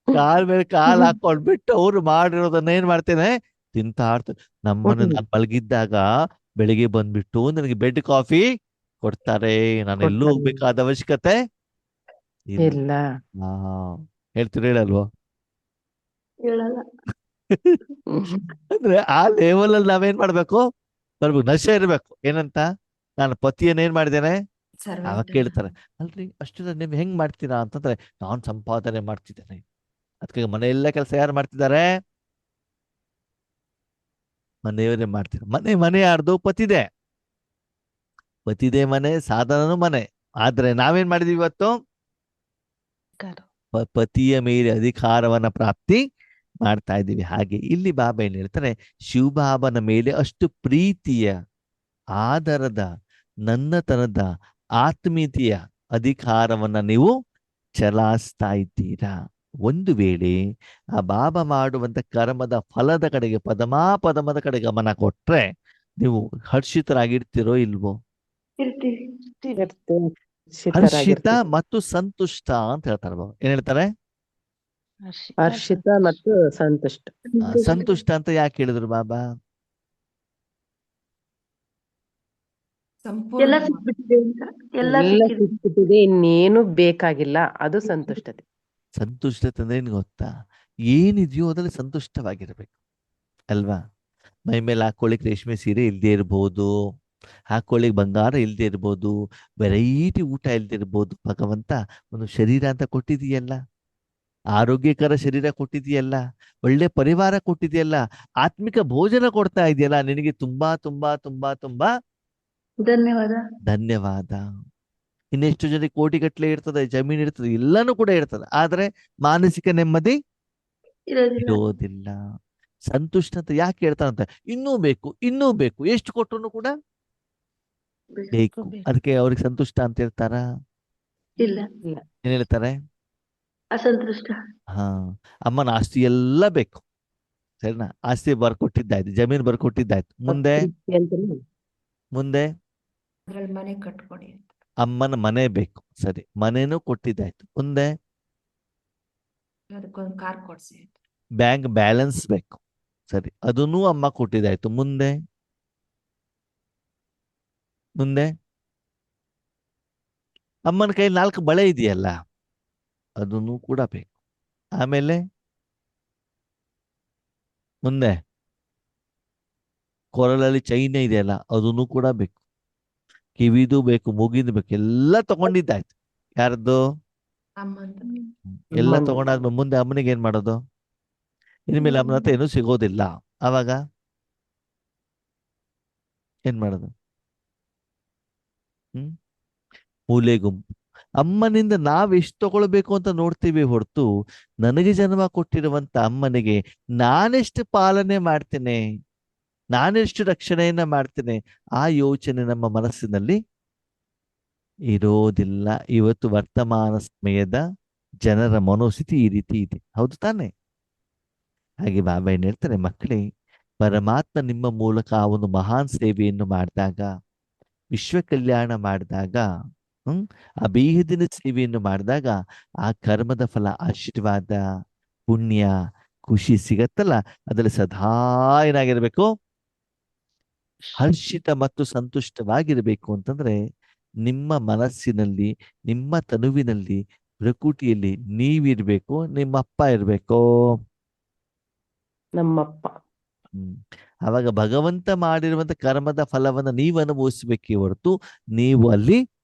ಕಾಲ್ ಮೇಲೆ ಕಾಲ್ ಹಾಕೊಂಡ್ಬಿಟ್ಟು ಅವ್ರು ಮಾಡಿರೋದನ್ನ ಏನ್ ಮಾಡ್ತೇನೆ? ತಿಂತಾ ಇರ್ತೇನೆ. ನಮ್ಮನೆ ನಾನು ಮಲಗಿದ್ದಾಗ ಬೆಳಿಗ್ಗೆ ಬಂದ್ಬಿಟ್ಟು ನನಗೆ ಬೆಡ್ ಕಾಫಿ ಕೊಡ್ತಾರೆ. ನಾನು ಎಲ್ಲೂ ಹೋಗ್ಬೇಕಾದ ಅವಶ್ಯಕತೆ ಇಲ್ಲ. ಹೇಳ್ತೀರಿ, ಹೇಳಲ್ವಾ? ಹೇಳಲ್ಲ. ಅಂದ್ರೆ ಆ ಲೆವೆಲ್ ಅಲ್ಲಿ ನಾವೇನ್ ಮಾಡ್ಬೇಕು? ಬರ್ಬೇಕು, ನಶೆ ಇರ್ಬೇಕು. ಏನಂತ? ನಾನು ಪತಿಯನ್ನ ಏನ್ ಮಾಡಿದ್ದೇನೆ? ಅವಾಗ ಕೇಳ್ತಾರೆ, ಅಲ್ರಿ ಅಷ್ಟು ನೀವ್ ಹೆಂಗ್ ಮಾಡ್ತೀರಾ ಅಂತಂದ್ರೆ, ನಾನ್ ಸಂಪಾದನೆ ಮಾಡ್ತಿದ್ದೇನೆ. ಅದಕ್ಕೆ ಮನೆಯೆಲ್ಲ ಕೆಲಸ ಯಾರು ಮಾಡ್ತಿದ್ದಾರೆ? ಮನೆಯವರೇ ಮಾಡ್ತಿದ್ದಾರೆ. ಮನೆ ಯಾರ್ದು? ಪತಿದೆ ಮನೆ, ಸಾಧನನು ಮನೆ. ಆದ್ರೆ ನಾವೇನ್ ಮಾಡಿದೀವಿ ಇವತ್ತು? ಪತಿಯ ಮೇಲೆ ಅಧಿಕಾರವನ್ನ ಪ್ರಾಪ್ತಿ ಮಾಡ್ತಾ ಇದ್ದೀವಿ. ಹಾಗೆ ಇಲ್ಲಿ ಬಾಬಾ ಏನ್ ಹೇಳ್ತಾರೆ, ಶಿವಬಾಬನ ಮೇಲೆ ಅಷ್ಟು ಪ್ರೀತಿಯ, ಆದರದ, ನನ್ನತನದ, ಆತ್ಮೀಯತೆಯ ಅಧಿಕಾರವನ್ನ ನೀವು ಚಲಾಯಿಸ್ತಾ ಇದ್ದೀರಾ. ಒಂದು ವೇಳೆ ಆ ಬಾಬಾ ಮಾಡುವಂತ ಕರ್ಮದ ಫಲದ ಕಡೆಗೆ, ಪದಮದ ಕಡೆ ಗಮನ ಕೊಟ್ರೆ ನೀವು ಹರ್ಷಿತರಾಗಿರ್ತೀರೋ ಇಲ್ವೋ? ಇರ್ತೀವಿ. ಇರ್ತೇವೆ. ಹರ್ಷಿತ ಶಿತರಾಗಿರ್ತೀವಿ. ಮತ್ತು ಸಂತುಷ್ಟ ಅಂತ ಹೇಳ್ತಾರೆ ಬಾಬಾ. ಏನ್ ಹೇಳ್ತಾರೆ? ಹರ್ಷಿತ ಮತ್ತು ಸಂತುಷ್ಟ. ಸಂತುಷ್ಟ ಅಂತ ಯಾಕೆ ಹೇಳಿದ್ರು ಬಾಬಾ? ಎಲ್ಲ ಸಿಕ್ಬಿಟ್ಟಿದೆ ಅಂತ. ಎಲ್ಲ ಎಲ್ಲ ಸಿಕ್ಕಿದೆ. ಸಿಕ್ಕಿದೆ, ಇನ್ನೇನು ಬೇಕಾಗಿಲ್ಲ, ಅದು ಸಂತುಷ್ಟತೆ. ಸಂತುಷ್ಟತೆ ಅಂದ್ರೆ ಏನ್ ಗೊತ್ತಾ? ಏನಿದೆಯೋ ಅದರಲ್ಲಿ ಸಂತುಷ್ಟವಾಗಿರ್ಬೇಕು ಅಲ್ವಾ? ಮೈ ಮೇಲೆ ಹಾಕೊಳ್ಳಿಕ್ ರೇಷ್ಮೆ ಸೀರೆ ಇಲ್ದೇ ಇರ್ಬೋದು, ಹಾಕೊಳ್ಳಿಕ್ ಬಂಗಾರ ಇಲ್ದೇ ಇರ್ಬೋದು, ವೆರೈಟಿ ಊಟ ಇಲ್ದೇ ಇರ್ಬೋದು. ಭಗವಂತ ಒಂದು ಶರೀರ ಅಂತ ಕೊಟ್ಟಿದೆಯಲ್ಲ, ಆರೋಗ್ಯಕರ ಶರೀರ ಕೊಟ್ಟಿದೆಯಲ್ಲ, ಒಳ್ಳೆ ಪರಿವಾರ ಕೊಟ್ಟಿದೆಯಲ್ಲ, ಆತ್ಮಿಕ ಭೋಜನ ಕೊಡ್ತಾ ಇದೆಯಲ್ಲ, ನಿನಗೆ ತುಂಬಾ ತುಂಬಾ ತುಂಬಾ ತುಂಬಾ ಧನ್ಯವಾದ. ಧನ್ಯವಾದ. ಇನ್ನೆಷ್ಟು ಜನರಿಗೆ ಕೋಟಿಗಟ್ಟಲೆ ಇರ್ತದೆ, ಜಮೀನು ಇರ್ತದೆ, ಎಲ್ಲಾನು ಕೂಡ ಇರ್ತದೆ, ಆದ್ರೆ ಮಾನಸಿಕ ನೆಮ್ಮದಿ ಇರೋದಿಲ್ಲ. ಇರೋದಿಲ್ಲ. ಸಂತುಷ್ಟ ಅಂತ ಯಾಕೆ ಹೇಳ್ತಾರಂತ? ಇನ್ನೂ ಬೇಕು, ಇನ್ನೂ ಬೇಕು, ಎಷ್ಟು ಕೊಟ್ಟರು ಕೂಡ ಬೇಕು. ಅದಕ್ಕೆ ಅವ್ರಿಗೆ ಸಂತುಷ್ಟ ಅಂತ ಹೇಳ್ತಾರ? ಇಲ್ಲ. ಏನ್ ಹೇಳ್ತಾರೆ? ಅಸಂತುಷ್ಟ. ಹಾ, ಅಮ್ಮನ ಆಸ್ತಿ ಎಲ್ಲ ಬೇಕು, ಸರಿನಾ? ಆಸ್ತಿ ಬರ್ಕೊಟ್ಟಿದ್ದಾಯ್ತು, ಜಮೀನು ಬರ್ಕೊಟ್ಟಿದ್ದಾಯ್ತು, ಮುಂದೆ ಅಂತಲೇ ಮುಂದೆ ಅದ್ರಲ್ಲಿ ಮನೆ ಕಟ್ಕೊಡಿ. ಅಮ್ಮನ ಮನೆ ಬೇಕು, ಸರಿ, ಮನೆನೂ ಕೊಟ್ಟಿದ್ದಾಯ್ತು, ಮುಂದೆ ಅದಕ್ಕೊಂದು ಕಾರ್ ಕೊಡ್ಸಿ. ಬ್ಯಾಂಕ್ ಬ್ಯಾಲೆನ್ಸ್ ಬೇಕು, ಸರಿ, ಅದನ್ನೂ ಅಮ್ಮ ಕೊಟ್ಟಿದ್ದಾಯ್ತು, ಮುಂದೆ ಮುಂದೆ ಅಮ್ಮನ ಕೈ 4 ಬಳೆ ಇದೆಯಲ್ಲ, ಅದನ್ನೂ ಕೂಡ ಬೇಕು. ಆಮೇಲೆ ಮುಂದೆ ಕೊರಳಲ್ಲಿ ಚೈನ್ ಇದೆಯಲ್ಲ, ಅದನ್ನೂ ಕೂಡ ಬೇಕು, ಕಿವಿದು ಬೇಕು, ಮೂಗಿದು ಬೇಕು, ಎಲ್ಲ ತಗೊಂಡಿದ್ದಾಯ್ತು. ಯಾರ್ದು? ಅಮ್ಮಂದು. ಎಲ್ಲ ಅಮ್ಮಂದು. ತಗೊಂಡಾದ್ಮೇಲೆ ಮುಂದೆ ಅಮ್ಮನಿಗೆ ಏನ್ ಮಾಡೋದು? ಇನ್ಮೇಲೆ ಅಮ್ಮನ ಹತ್ರ ಏನೂ ಸಿಗೋದಿಲ್ಲ. ಅವಾಗ ಏನ್ ಮಾಡೋದು? ಮೂಲೆ ಗುಂಪು. ಅಮ್ಮನಿಂದ ನಾವ್ ಎಷ್ಟು ತಗೊಳ್ಬೇಕು ಅಂತ ನೋಡ್ತೀವಿ ಹೊರತು, ನನಗೆ ಜನ್ಮ ಕೊಟ್ಟಿರುವಂತ ಅಮ್ಮನಿಗೆ ನಾನೆಷ್ಟು ಪಾಲನೆ ಮಾಡ್ತೇನೆ, ನಾನೆಷ್ಟು ರಕ್ಷಣೆಯನ್ನ ಮಾಡ್ತೇನೆ, ಆ ಯೋಚನೆ ನಮ್ಮ ಮನಸ್ಸಿನಲ್ಲಿ ಇರೋದಿಲ್ಲ. ಇವತ್ತು ವರ್ತಮಾನ ಸಮಯದ ಜನರ ಮನೋಸ್ಥಿತಿ ಈ ರೀತಿ ಇದೆ, ಹೌದು ತಾನೆ? ಹಾಗೆ ಬಾಬಾ ಏನ್ ಹೇಳ್ತಾರೆ, ಮಕ್ಕಳೇ, ಪರಮಾತ್ಮ ನಿಮ್ಮ ಮೂಲಕ ಆ ಒಂದು ಮಹಾನ್ ಸೇವೆಯನ್ನು ಮಾಡಿದಾಗ, ವಿಶ್ವ ಕಲ್ಯಾಣ ಮಾಡಿದಾಗ, ಆ ಬೇಹದಿನ ಸೇವೆಯನ್ನು ಮಾಡಿದಾಗ ಆ ಕರ್ಮದ ಫಲ, ಆಶೀರ್ವಾದ, ಪುಣ್ಯ, ಖುಷಿ ಸಿಗತ್ತಲ್ಲ, ಅದರಲ್ಲಿ ಸದಾ ಏನಾಗಿರ್ಬೇಕು? ಹರ್ಷಿತ ಮತ್ತು ಸಂತುಷ್ಟವಾಗಿರ್ಬೇಕು. ಅಂತಂದ್ರೆ ನಿಮ್ಮ ಮನಸ್ಸಿನಲ್ಲಿ, ನಿಮ್ಮ ತನುವಿನಲ್ಲಿ, ಪ್ರಕೃತಿಯಲ್ಲಿ ನೀವಿರ್ಬೇಕು, ನಿಮ್ಮಪ್ಪ ಇರ್ಬೇಕು, ನಮ್ಮಪ್ಪ. ಅವಾಗ ಭಗವಂತ ಮಾಡಿರುವಂತ ಕರ್ಮದ ಫಲವನ್ನ ನೀವು ಅನುಭವಿಸ್ಬೇಕೇ ಹೊರತು ನೀವು ಅಲ್ಲಿ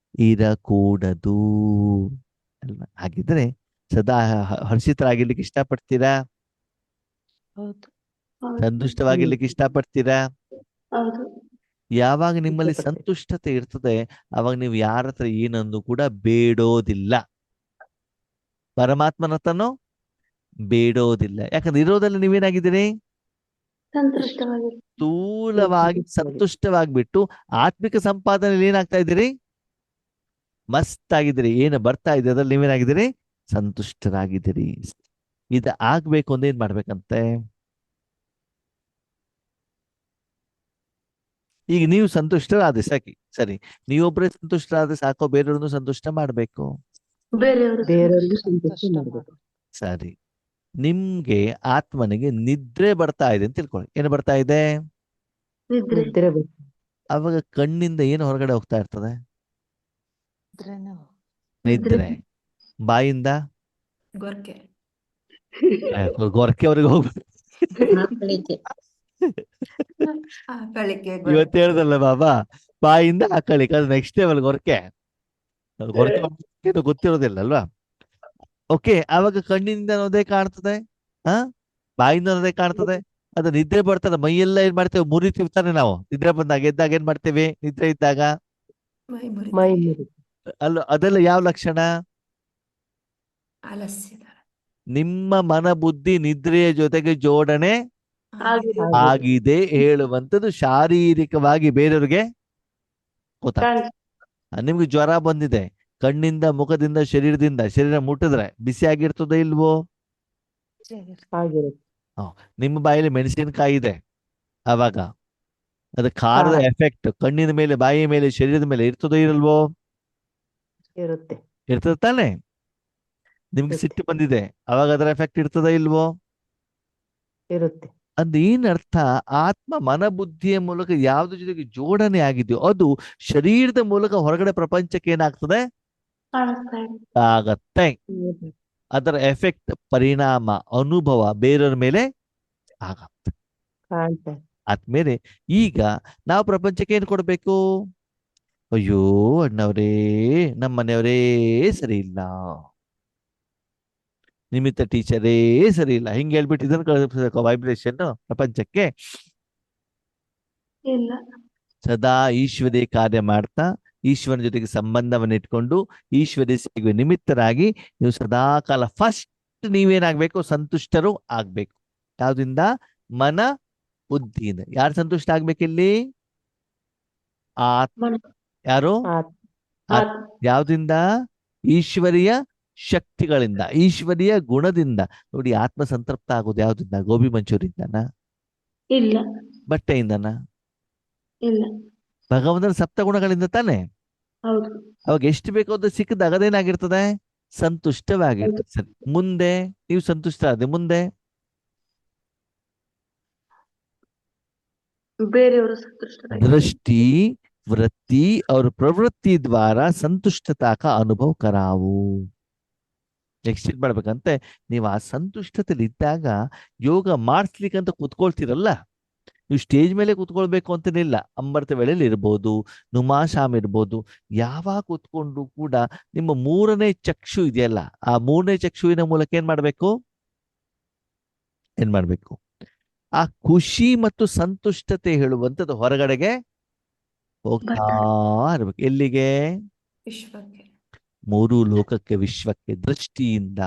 ಇರಕೂಡದು ಅಲ್ವಾ? ಹಾಗಿದ್ರೆ ಸದಾ ಹರ್ಷಿತರಾಗಿರ್ಲಿಕ್ಕೆ ಇಷ್ಟಪಡ್ತೀರಾ? ಹೌದು. ಸಂತುಷ್ಟವಾಗಿರ್ಲಿಕ್ಕೆ ಇಷ್ಟಪಡ್ತೀರಾ? ಹೌದು. ಯಾವಾಗ ನಿಮ್ಮಲ್ಲಿ ಇಷ್ಟಪಡ್ತೀನಿ. ಸಂತುಷ್ಟತೆ ಇರ್ತದೆ, ಅವಾಗ ನೀವು ಯಾರ ಹತ್ರ ಏನನ್ನು ಕೂಡ ಬೇಡೋದಿಲ್ಲ, ಪರಮಾತ್ಮನ ಹತ್ರನೂ ಬೇಡೋದಿಲ್ಲ. ಯಾಕಂದ್ರೆ ಇರೋದ್ರಲ್ಲಿ ನೀವೇನಾಗಿದ್ದೀರಿ? ಸಂತುಷ್ಟವಾಗಿ. ಸ್ಥೂಲವಾಗಿ ಸಂತುಷ್ಟವಾಗಿಬಿಟ್ಟು ಆತ್ಮಿಕ ಸಂಪಾದನೆಯಲ್ಲಿ ಏನಾಗ್ತಾ ಇದ್ದೀರಿ? ಮಸ್ತ್ ಆಗಿದ್ದೀರಿ. ಏನು ಬರ್ತಾ ಇದೆ ಅದ್ರಲ್ಲಿ ನೀವೇನಾಗಿದ್ದೀರಿ? ಸಂತುಷ್ಟರಾಗಿದ್ದೀರಿ. ಇದು ಆಗ್ಬೇಕು ಅಂದ್ರೆ ಏನ್ ಮಾಡ್ಬೇಕಂತೆ? ಈಗ ನೀವು ಸಂತುಷ್ಟರಾದ್ರೆ ಸಾಕಿ, ಸರಿ, ನೀವೊಬ್ಬರೇ ಸಂತುಷ್ಟರಾದ್ರೆ ಸಾಕೋ, ಬೇರೆಯವ್ರನ್ನು ಸಂತುಷ್ಟ ಮಾಡ್ಬೇಕು? ಬೇರೆಯವರು ಬೇರೆಯವ್ರಿಗೆ ಸಂತುಷ್ಟ ಸಂತುಷ್ಟ ಮಾಡ್ಬೇಕು. ಸರಿ, ನಿಮ್ಗೆ ಆತ್ಮನಿಗೆ ನಿದ್ರೆ ಬರ್ತಾ ಇದೆ ಅಂತ ತಿಳ್ಕೊಳ್ಳಿ. ಏನು ಬರ್ತಾ ಇದೆ? ನಿದ್ರೆ. ನಿದ್ರೆ ಬೇಕು. ಅವಾಗ ಕಣ್ಣಿಂದ ಏನು ಹೊರಗಡೆ ಹೋಗ್ತಾ ಇರ್ತದೆ? ಇದ್ರೇನು ನಿದ್ರೆ. ಬಾಯಿಂದ ಗೊರ್ಕೆ. ಗೊರಕೆವರೆಗೆ ಹೋಗ್ಬೇಕು. ಆಕಳಿಕೆ. ಆಕಳಿಕೆ ಇವತ್ತು ಹೇಳ್ದಲ್ಲ ಬಾಬಾ, ಬಾಯಿಂದ ಹಾಕಳಿಕ್ಕೆ, ಅದು ನೆಕ್ಸ್ಟ್ ಲೆವೆಲ್ ಗೊರಕೆ. ಗೊರಕೆ ಗೊತ್ತಿರೋದಿಲ್ಲ ಅಲ್ವಾ? ಓಕೆ, ಆವಾಗ ಕಣ್ಣಿನಿಂದ ಅನ್ನೋದೇ ಕಾಣ್ತದೆ, ಬಾಯಿಂದ ಅನ್ನೋದೇ ಕಾಣ್ತದೆ. ಅದು ನಿದ್ರೆ ಬರ್ತಾರೆ, ಮೈಯೆಲ್ಲ ಏನ್ ಮಾಡ್ತೇವೆ? ಮುರಿತೀವಿ ನಾವು. ನಿದ್ರೆ ಬಂದಾಗ, ಎದ್ದಾಗ ಏನ್ ಮಾಡ್ತೇವೆ? ನಿದ್ರೆ ಇದ್ದಾಗ ಮೈ ಮೈ ಮುರಿತೀವಿ. ಮುರಿ. ಅದೆಲ್ಲ ಯಾವ ಲಕ್ಷಣ? ಆಲಸ್ಯದ. ನಿಮ್ಮ ಮನ ಬುದ್ಧಿ ನಿದ್ರೆಯ ಜೊತೆಗೆ ಜೋಡಣೆ ಆಗಿದೆ. ಆಗಿದೆ ಹೇಳುವಂಥದ್ದು ಶಾರೀರಿಕವಾಗಿ ಬೇರೆಯವ್ರಿಗೆ ಗೊತ್ತಾಗ್ತದೆ. ನಿಮ್ಗೆ ಜ್ವರ ಬಂದಿದೆ, ಕಣ್ಣಿಂದ, ಮುಖದಿಂದ, ಶರೀರ ಮುಟ್ಟಿದ್ರೆ ಬಿಸಿ ಆಗಿರ್ತದೆ ಇಲ್ವೋ? ಆಗಿರುತ್ತೆ. ನಿಮ್ಮ ಬಾಯಲ್ಲಿ ಮೆಣಸಿನಕಾಯಿ ಇದೆ, ಅವಾಗ ಅದು ಖಾರದ ಎಫೆಕ್ಟ್ ಕಣ್ಣಿನ ಮೇಲೆ, ಬಾಯಿಯ ಮೇಲೆ, ಶರೀರದ ಮೇಲೆ ಇರ್ತದೋ ಇರಲ್ವೋ? ಇರುತ್ತೆ. ಇರ್ತದೆ ತಾನೆ? ನಿಮ್ಗೆ ಸಿಟ್ಟು ಬಂದಿದೆ, ಅವಾಗ ಅದರ ಎಫೆಕ್ಟ್ ಇರ್ತದ ಇಲ್ವೋ? ಇರುತ್ತೆ. ಅಂದ್ ಏನ್ ಅರ್ಥ? ಆತ್ಮ ಮನ ಬುದ್ಧಿಯ ಮೂಲಕ ಯಾವ್ದ್ರ ಜೊತೆಗೆ ಜೋಡಣೆ ಆಗಿದೆಯೋ ಅದು ಶರೀರದ ಮೂಲಕ ಹೊರಗಡೆ ಪ್ರಪಂಚಕ್ಕೆ ಏನಾಗ್ತದೆ? ಕಾಣಿಸ್ತಾ ಇದೆ. ಆಗತ್ತೆ. ಅದರ ಎಫೆಕ್ಟ್, ಪರಿಣಾಮ, ಅನುಭವ ಬೇರೆಯವ್ರ ಮೇಲೆ ಆಗತ್ತೆ. ಕಾಣ್ತಾ ಆದ್ಮೇಲೆ ಈಗ ನಾವು ಪ್ರಪಂಚಕ್ಕೆ ಏನ್ ಕೊಡ್ಬೇಕು? ಅಯ್ಯೋ ಅಣ್ಣವ್ರೇ, ನಮ್ಮ ಮನೆಯವರೇ ಸರಿ ಇಲ್ಲ, ನಿಮಿತ್ತ ಟೀಚರೇ ಸರಿ ಇಲ್ಲ, ಹಿಂಗೆ ಹೇಳ್ಬಿಟ್ಟು ಇದನ್ನು ಕಳಿಸ್ಬೇಕು ವೈಬ್ರೇಷನ್ ಪ್ರಪಂಚಕ್ಕೆ. ಇಲ್ಲ. ಸದಾ ಈಶ್ವರೇ ಕಾರ್ಯ ಮಾಡ್ತಾ ಈಶ್ವರನ ಜೊತೆಗೆ ಸಂಬಂಧವನ್ನು ಇಟ್ಕೊಂಡು ಈಶ್ವರೇ ಸಿಗುವ ನಿಮಿತ್ತರಾಗಿ ನೀವು ಸದಾ ಕಾಲ ಫಸ್ಟ್ ನೀವೇನಾಗ್ಬೇಕು? ಸಂತುಷ್ಟರು ಆಗ್ಬೇಕು. ಯಾವ್ದಿಂದ? ಮನ ಬುದ್ಧಿಯಿಂದ. ಯಾರು ಸಂತುಷ್ಟ ಆಗ್ಬೇಕಿಲ್ಲಿ? ಆತ್ಮ. ಮನ. ಯಾರು? ಆತ್ಮ. ಯಾವ್ದಿಂದ? ಈಶ್ವರಿಯ ಶಕ್ತಿಗಳಿಂದ, ಈಶ್ವರಿಯ ಗುಣದಿಂದ. ನೋಡಿ, ಆತ್ಮ ಸಂತೃಪ್ತ ಆಗೋದು ಯಾವ್ದಿಂದ? ಗೋಬಿ ಮಂಚೂರಿಯಿಂದನ? ಇಲ್ಲ. ಬಟ್ಟೆಯಿಂದನ? ಇಲ್ಲ. ಭಗವಂತನ ಸಪ್ತ ಗುಣಗಳಿಂದ ತಾನೆ? ಹೌದು. ಅವಾಗ ಎಷ್ಟು ಬೇಕೋ ಅದು ಸಿಕ್ಕದಾಗ ಅದೇನಾಗಿರ್ತದೆ? ಸಂತುಷ್ಟವಾಗಿರ್ತದೆ. ಸರಿ, ಮುಂದೆ ನೀವು ಸಂತುಷ್ಟ ಆದ್ರೆ ಮುಂದೆ ಬೇರೆಯವರು ಸಂತುಷ್ಟರಾಗಿ. दृष्टि, वृत्ति और प्रवृत्ति द्वारा संतुष्टता का अनुभव कराವು. ನೆಕ್ಸ್ಟ್ ಏನ್ ಮಾಡ್ಬೇಕಂತೆ? ನೀವು ಆ ಸಂತುಷ್ಟತೆಯಲ್ಲಿ ಇದ್ದಾಗ ಯೋಗ ಮಾಡಿಸ್ಲಿಕ್ಕಂತ ಕೂತ್ಕೊಳ್ತೀರಲ್ಲ, ನೀವು ಸ್ಟೇಜ್ ಮೇಲೆ ಕೂತ್ಕೊಳ್ಬೇಕು ಅಂತೇನಿಲ್ಲ. ಅಮೃತ ವೇಳೆಯಲ್ಲಿ ಇರ್ಬೋದು, ನುಮಾಶಾಮ್ ಇರ್ಬೋದು, ಯಾವಾಗ ಕೂತ್ಕೊಂಡು ಕೂಡ ನಿಮ್ಮ ಮೂರನೇ ಚಕ್ಷು ಇದೆಯಲ್ಲ, ಆ ಮೂರನೇ ಚಕ್ಷುವಿನ ಮೂಲಕ ಏನ್ ಮಾಡ್ಬೇಕು? ಆ ಖುಷಿ ಮತ್ತು ಸಂತುಷ್ಟತೆ ಹೇಳುವಂಥದ್ದು ಹೊರಗಡೆಗೆ ಹೋಗ್ತಾ ಇರ್ಬೇಕು. ಎಲ್ಲಿಗೆ? ವಿಶ್ವಕ್ಕೆ. ಮೂರು ಲೋಕಕ್ಕೆ, ವಿಶ್ವಕ್ಕೆ. ದೃಷ್ಟಿಯಿಂದ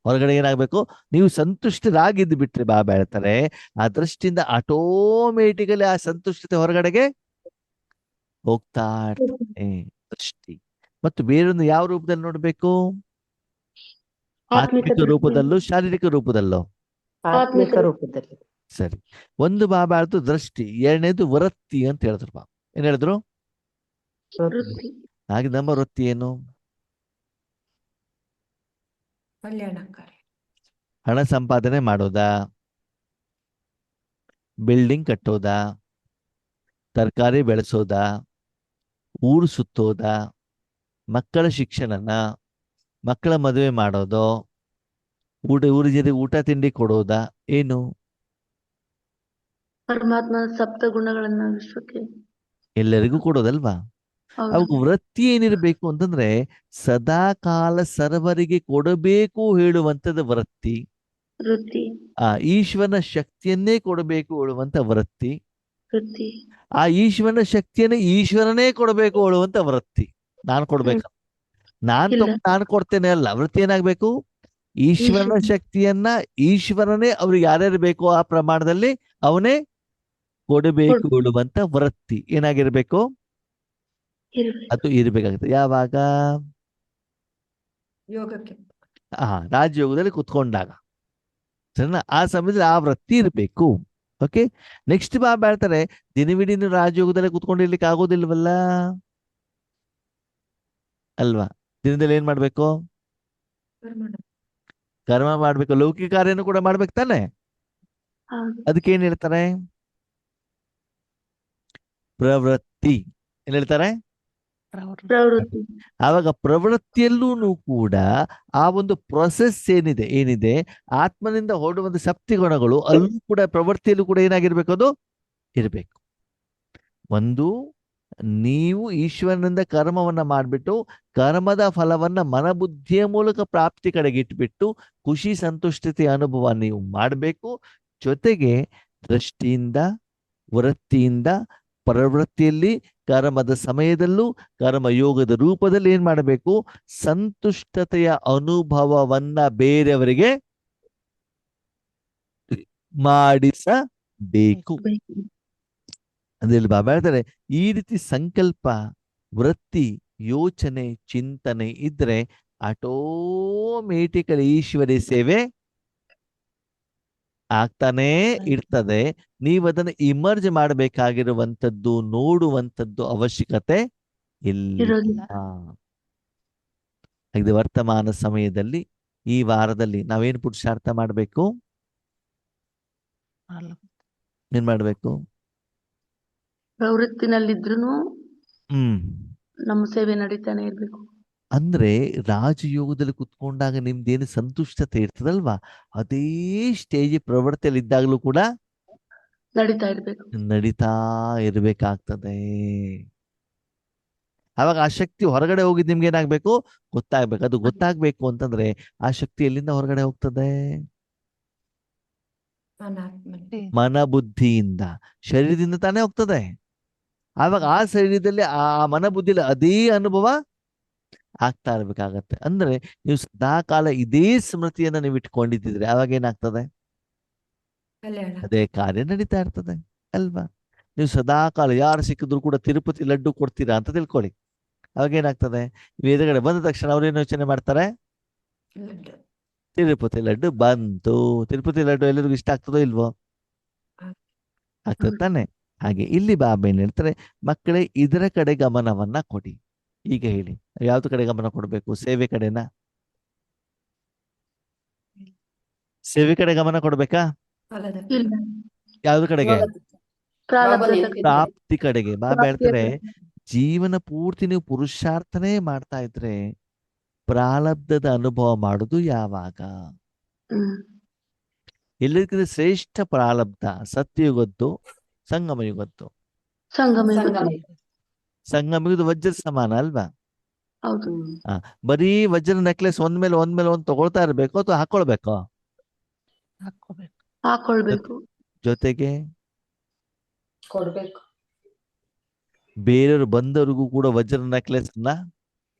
ಹೊರಗಡೆ ಏನಾಗ್ಬೇಕು? ನೀವು ಸಂತುಷ್ಟರಾಗಿದ್ದು ಬಿಟ್ರೆ ಬಾಬಾ ಹೇಳ್ತಾರೆ, ಆ ದೃಷ್ಟಿಯಿಂದ ಆಟೋಮೆಟಿಕಲಿ ಆ ಸಂತುಷ್ಟತೆ ಹೊರಗಡೆಗೆ ಹೋಗ್ತಾ ಇರ್ತದೆ. ದೃಷ್ಟಿ. ಮತ್ತು ಬೇರೊಂದು ಯಾವ ರೂಪದಲ್ಲಿ ನೋಡ್ಬೇಕು? ಆತ್ಮಿಕ ರೂಪದಲ್ಲೂ ಶಾರೀರಿಕ ರೂಪದಲ್ಲೋ? ಆತ್ಮಿಕ ರೂಪದಲ್ಲಿ. ಸರಿ. ಒಂದು ಬಾಬಾ ಹೇಳ್ತು ದೃಷ್ಟಿ, ಎರಡನೇದು ವೃತ್ತಿ ಅಂತ ಹೇಳಿದ್ರು ಬಾಬಾ. ಏನ್ ಹೇಳಿದ್ರು? ವೃತ್ತಿ. ಹಾಗೆ ನಮ್ಮ ವೃತ್ತಿ ಏನು? ಕಲ್ಯಾಣಕಾರಿ. ಹಣ ಸಂಪಾದನೆ ಮಾಡೋದಾ? ಬಿಲ್ಡಿಂಗ್ ಕಟ್ಟೋದಾ? ತರಕಾರಿ ಬೆಳೆಸೋದಾ? ಊರು ಸುತ್ತೋದಾ? ಮಕ್ಕಳ ಶಿಕ್ಷಣನ, ಮಕ್ಕಳ ಮದುವೆ ಮಾಡೋದು, ಊರ ಜೊತೆ ಊಟ ತಿಂಡಿ ಕೊಡೋದಾ? ಏನು? ಪರಮಾತ್ಮನ ಸಪ್ತ ಗುಣಗಳನ್ನ ವಿಶ್ವಕ್ಕೆ ಎಲ್ಲರಿಗೂ ಕೊಡೋದಲ್ವಾ? ಹೌದು. ಅವಾಗ ವೃತ್ತಿ ಏನಿರ್ಬೇಕು ಅಂತಂದ್ರೆ ಸದಾ ಕಾಲ ಸರ್ವರಿಗೆ ಕೊಡಬೇಕು ಹೇಳುವಂಥದ್ದು ವೃತ್ತಿ. ವೃತ್ತಿ. ಈಶ್ವರನ ಶಕ್ತಿಯನ್ನೇ ಕೊಡಬೇಕು ಹೇಳುವಂತ ವೃತ್ತಿ. ವೃತ್ತಿ. ಆ ಈಶ್ವರನ ಶಕ್ತಿಯನ್ನೇ ಈಶ್ವರನೇ ಕೊಡಬೇಕು ಹೇಳುವಂತ ವೃತ್ತಿ. ನಾನು ಕೊಡ್ಬೇಕು, ನಾನು ಕೊಡ್ತೇನೆ ಅಲ್ಲ. ವೃತ್ತಿ ಏನಾಗ್ಬೇಕು? ಈಶ್ವರನ ಶಕ್ತಿಯನ್ನ ಈಶ್ವರನೇ ಅವ್ರಿಗೆ ಯಾರ್ಯಾರು ಬೇಕೋ ಆ ಪ್ರಮಾಣದಲ್ಲಿ ಅವನೇ ಕೊಡಬೇಕು ಹೇಳುವಂತ ವೃತ್ತಿ ಏನಾಗಿರ್ಬೇಕು? ಅದು ಇರ್ಬೇಕಾಗುತ್ತೆ. ಯಾವಾಗ? ಯೋಗಕ್ಕೆ. ರಾಜಯೋಗದಲ್ಲಿ ಕುತ್ಕೊಂಡಾಗ, ಸರಿನಾ? ಆ ಸಮಯದಲ್ಲಿ ಆ ವೃತ್ತಿ ಇರ್ಬೇಕು. ಓಕೆ. ನೆಕ್ಸ್ಟ್ ಬಾಬಾ ಹೇಳ್ತಾರೆ, ದಿನವಿಡೀ ನೀವು ರಾಜಯೋಗದಲ್ಲಿ ಕುತ್ಕೊಂಡಿರ್ಲಿಕ್ಕೆ ಆಗೋದಿಲ್ವಲ್ಲ ಅಲ್ವಾ? ದಿನದಲ್ಲಿ ಏನ್ ಮಾಡ್ಬೇಕು? ಕರ್ಮ ಮಾಡ್ಬೇಕು. ಲೌಕಿಕ ಕಾರ್ಯನು ಕೂಡ ಮಾಡ್ಬೇಕು ತಾನೆ? ಅದಕ್ಕೆ ಏನ್ ಹೇಳ್ತಾರೆ? ಪ್ರವೃತ್ತಿ. ಏನ್ ಹೇಳ್ತಾರೆ? ಪ್ರವೃತ್ತಿ. ಆವಾಗ ಪ್ರವೃತ್ತಿಯಲ್ಲೂ ಕೂಡ ಆ ಒಂದು ಪ್ರೊಸೆಸ್ ಏನಿದೆ ಆತ್ಮನಿಂದ ಹೊರಡುವಂತ ಶಕ್ತಿ ಗುಣಗಳು ಅಲ್ಲೂ ಕೂಡ ಪ್ರವೃತ್ತಿಯಲ್ಲೂ ಕೂಡ ಏನಾಗಿರ್ಬೇಕು? ಅದು ಇರಬೇಕು. ಒಂದು, ನೀವು ಈಶ್ವರನಿಂದ ಕರ್ಮವನ್ನ ಮಾಡಿಬಿಟ್ಟು ಕರ್ಮದ ಫಲವನ್ನ ಮನಬುದ್ಧಿಯ ಮೂಲಕ ಪ್ರಾಪ್ತಿ ಕಡೆಗೆ ಇಟ್ಬಿಟ್ಟು ಖುಷಿ ಸಂತುಷ್ಟತೆ ಅನುಭವ ನೀವು ಮಾಡಬೇಕು. ಜೊತೆಗೆ ದೃಷ್ಟಿಯಿಂದ, ವೃತ್ತಿಯಿಂದ, ಪ್ರವೃತ್ತಿಯಲ್ಲಿ ಕರ್ಮದ ಸಮಯದಲ್ಲೂ ಕರ್ಮಯೋಗದ ರೂಪದಲ್ಲಿ ಏನ್ ಮಾಡಬೇಕು? ಸಂತುಷ್ಟತೆಯ ಅನುಭವವನ್ನ ಬೇರೆಯವರಿಗೆ ಮಾಡಿಸಬೇಕು. ಅದ್ರಲ್ಲಿ ಬಾಬಾ ಹೇಳ್ತಾರೆ, ಈ ರೀತಿ ಸಂಕಲ್ಪ, ವೃತ್ತಿ, ಯೋಚನೆ, ಚಿಂತನೆ ಇದ್ರೆ ಆಟೋಮೇಟಿಕಲಿ ಈಶ್ವರಿ ಸೇವೆ ಆಗ್ತಾನೇ ಇರ್ತದೆ. ನೀವು ಅದನ್ನು ಇಮರ್ಜ್ ಮಾಡಬೇಕಾಗಿರುವಂತದ್ದು, ನೋಡುವಂತದ್ದು ಅವಶ್ಯಕತೆ ಇಲ್ಲ. ಇರೋದಿಲ್ಲ. ಹಾಗೆ ವರ್ತಮಾನ ಸಮಯದಲ್ಲಿ ಈ ವಾರದಲ್ಲಿ ನಾವೇನು ಪುರುಷಾರ್ಥ ಮಾಡಬೇಕು? ಏನ್ ಮಾಡ್ಬೇಕು? ಪ್ರವೃತ್ತಿನಲ್ಲಿದ್ರು ಹ್ಮ್ ನಮ್ಮ ಸೇವೆ ನಡೀತಾನೆ ಇರ್ಬೇಕು. ಅಂದ್ರೆ ರಾಜಯೋಗದಲ್ಲಿ ಕುತ್ಕೊಂಡಾಗ ನಿಮ್ದೇನು ಸಂತುಷ್ಟತೆ ಇರ್ತದಲ್ವಾ, ಅದೇ ಸ್ಟೇಜ್ ಪ್ರವೃತ್ತಿಯಲ್ಲಿ ಇದ್ದಾಗಲೂ ಕೂಡ ನಡೀತಾ ಇರ್ಬೇಕು. ನಡೀತಾ ಇರ್ಬೇಕಾಗ್ತದೆ. ಅವಾಗ ಆ ಶಕ್ತಿ ಹೊರಗಡೆ ಹೋಗಿದ್ ನಿಮ್ಗೆ ಏನಾಗ್ಬೇಕು? ಗೊತ್ತಾಗ್ಬೇಕು. ಅದು ಗೊತ್ತಾಗ್ಬೇಕು ಅಂತಂದ್ರೆ ಆ ಶಕ್ತಿ ಎಲ್ಲಿಂದ ಹೊರಗಡೆ ಹೋಗ್ತದೆ? ಅನಾತ್ಮನೆ. ಮನ ಬುದ್ಧಿಯಿಂದ, ಶರೀರದಿಂದ ತಾನೇ ಹೋಗ್ತದೆ. ಆವಾಗ ಆ ಶರೀರದಲ್ಲಿ ಆ ಮನ ಬುದ್ಧಿಯಲ್ಲಿ ಅದೇ ಅನುಭವ ಆಗ್ತಾ ಇರ್ಬೇಕಾಗತ್ತೆ. ಅಂದ್ರೆ ನೀವು ಸದಾ ಕಾಲ ಇದೇ ಸ್ಮೃತಿಯನ್ನ ನೀವು ಇಟ್ಕೊಂಡಿದ್ದಿದ್ರೆ ಅವಾಗ ಏನಾಗ್ತದೆ? ಕಲ್ಯಾಣ. ಅದೇ ಕಾರ್ಯ ನಡೀತಾ ಇರ್ತದೆ ಅಲ್ವಾ? ನೀವು ಸದಾ ಕಾಲ ಯಾರು ಸಿಕ್ಕಿದ್ರು ಕೂಡ ತಿರುಪತಿ ಲಡ್ಡು ಕೊಡ್ತೀರಾ ಅಂತ ತಿಳ್ಕೊಳ್ಳಿ. ಅವಾಗ ಏನಾಗ್ತದೆ? ನೀವು ಎದುರುಗಡೆ ಬಂದ ತಕ್ಷಣ ಅವ್ರೇನು ಯೋಚನೆ ಮಾಡ್ತಾರೆ? ಲಡ್ಡು. ತಿರುಪತಿ ಲಡ್ಡು ಬಂತು. ತಿರುಪತಿ ಲಡ್ಡು ಎಲ್ಲರಿಗೂ ಇಷ್ಟ ಆಗ್ತದೋ ಇಲ್ವೋ? ಆಗ್ತದೆ ತಾನೆ? ಹಾಗೆ ಇಲ್ಲಿ ಬಾಬಾ ಏನ್ ಹೇಳ್ತಾರೆ, ಮಕ್ಕಳೇ ಇದರ ಕಡೆ ಗಮನವನ್ನ ಕೊಡಿ. ಈಗ ಹೇಳಿ, ಯಾವ್ದು ಕಡೆ ಗಮನ ಕೊಡ್ಬೇಕು? ಸೇವೆ ಕಡೆನಾ? ಸೇವೆ ಕಡೆ ಗಮನ ಕೊಡ್ಬೇಕಾ? ಫಲದ ಇಲ್ಲ. ಯಾವ್ದು ಕಡೆಗೆ? ಪ್ರಾರಬ್ಧದ ಪ್ರಾಪ್ತಿ ಕಡೆಗೆ. ಬಾಬಾ ಪ್ರಾಪ್ತಿಯ ಹೇಳ್ತಾರೆ, ಕಡೆ. ಜೀವನ ಪೂರ್ತಿ ನೀವು ಪುರುಷಾರ್ಥನೇ ಮಾಡ್ತಾ ಇದ್ರೆ ಪ್ರಾರಬ್ಧದ ಅನುಭವ ಮಾಡುದು ಯಾವಾಗ? ಹ್ಮ್. ಎಲ್ಲದಕ್ಕಿಂತ ಶ್ರೇಷ್ಠ ಪ್ರಾರಬ್ಧ ಸತ್ಯಯುಗದ್ದು, ಸಂಗಮ ಯುಗದ್ದು. ಸಂಗಮ ಯುಗ. ಸಂಗಮ ಯುಗದ ವಜ್ರ ಸಮಾನ ಅಲ್ವಾ? ಹೌದು. ಬರೀ ವಜ್ರ ನೆಕ್ಲೆಸ್ ಒಂದ್ಮೇಲೆ ಒಂದ್ ತಗೊಳ್ತಾ ಇರ್ಬೇಕು ಅಥವಾ ಹಾಕೊಳ್ಬೇಕು? ಹಾಕೊಳ್ಬೇಕು. ಜೊತೆಗೆ ಕೊಡ್ಬೇಕು. ಬೇರೆಯವರು ಬಂದವರಿಗೂ ಕೂಡ ವಜ್ರ ನೆಕ್ಲೆಸ್ ನ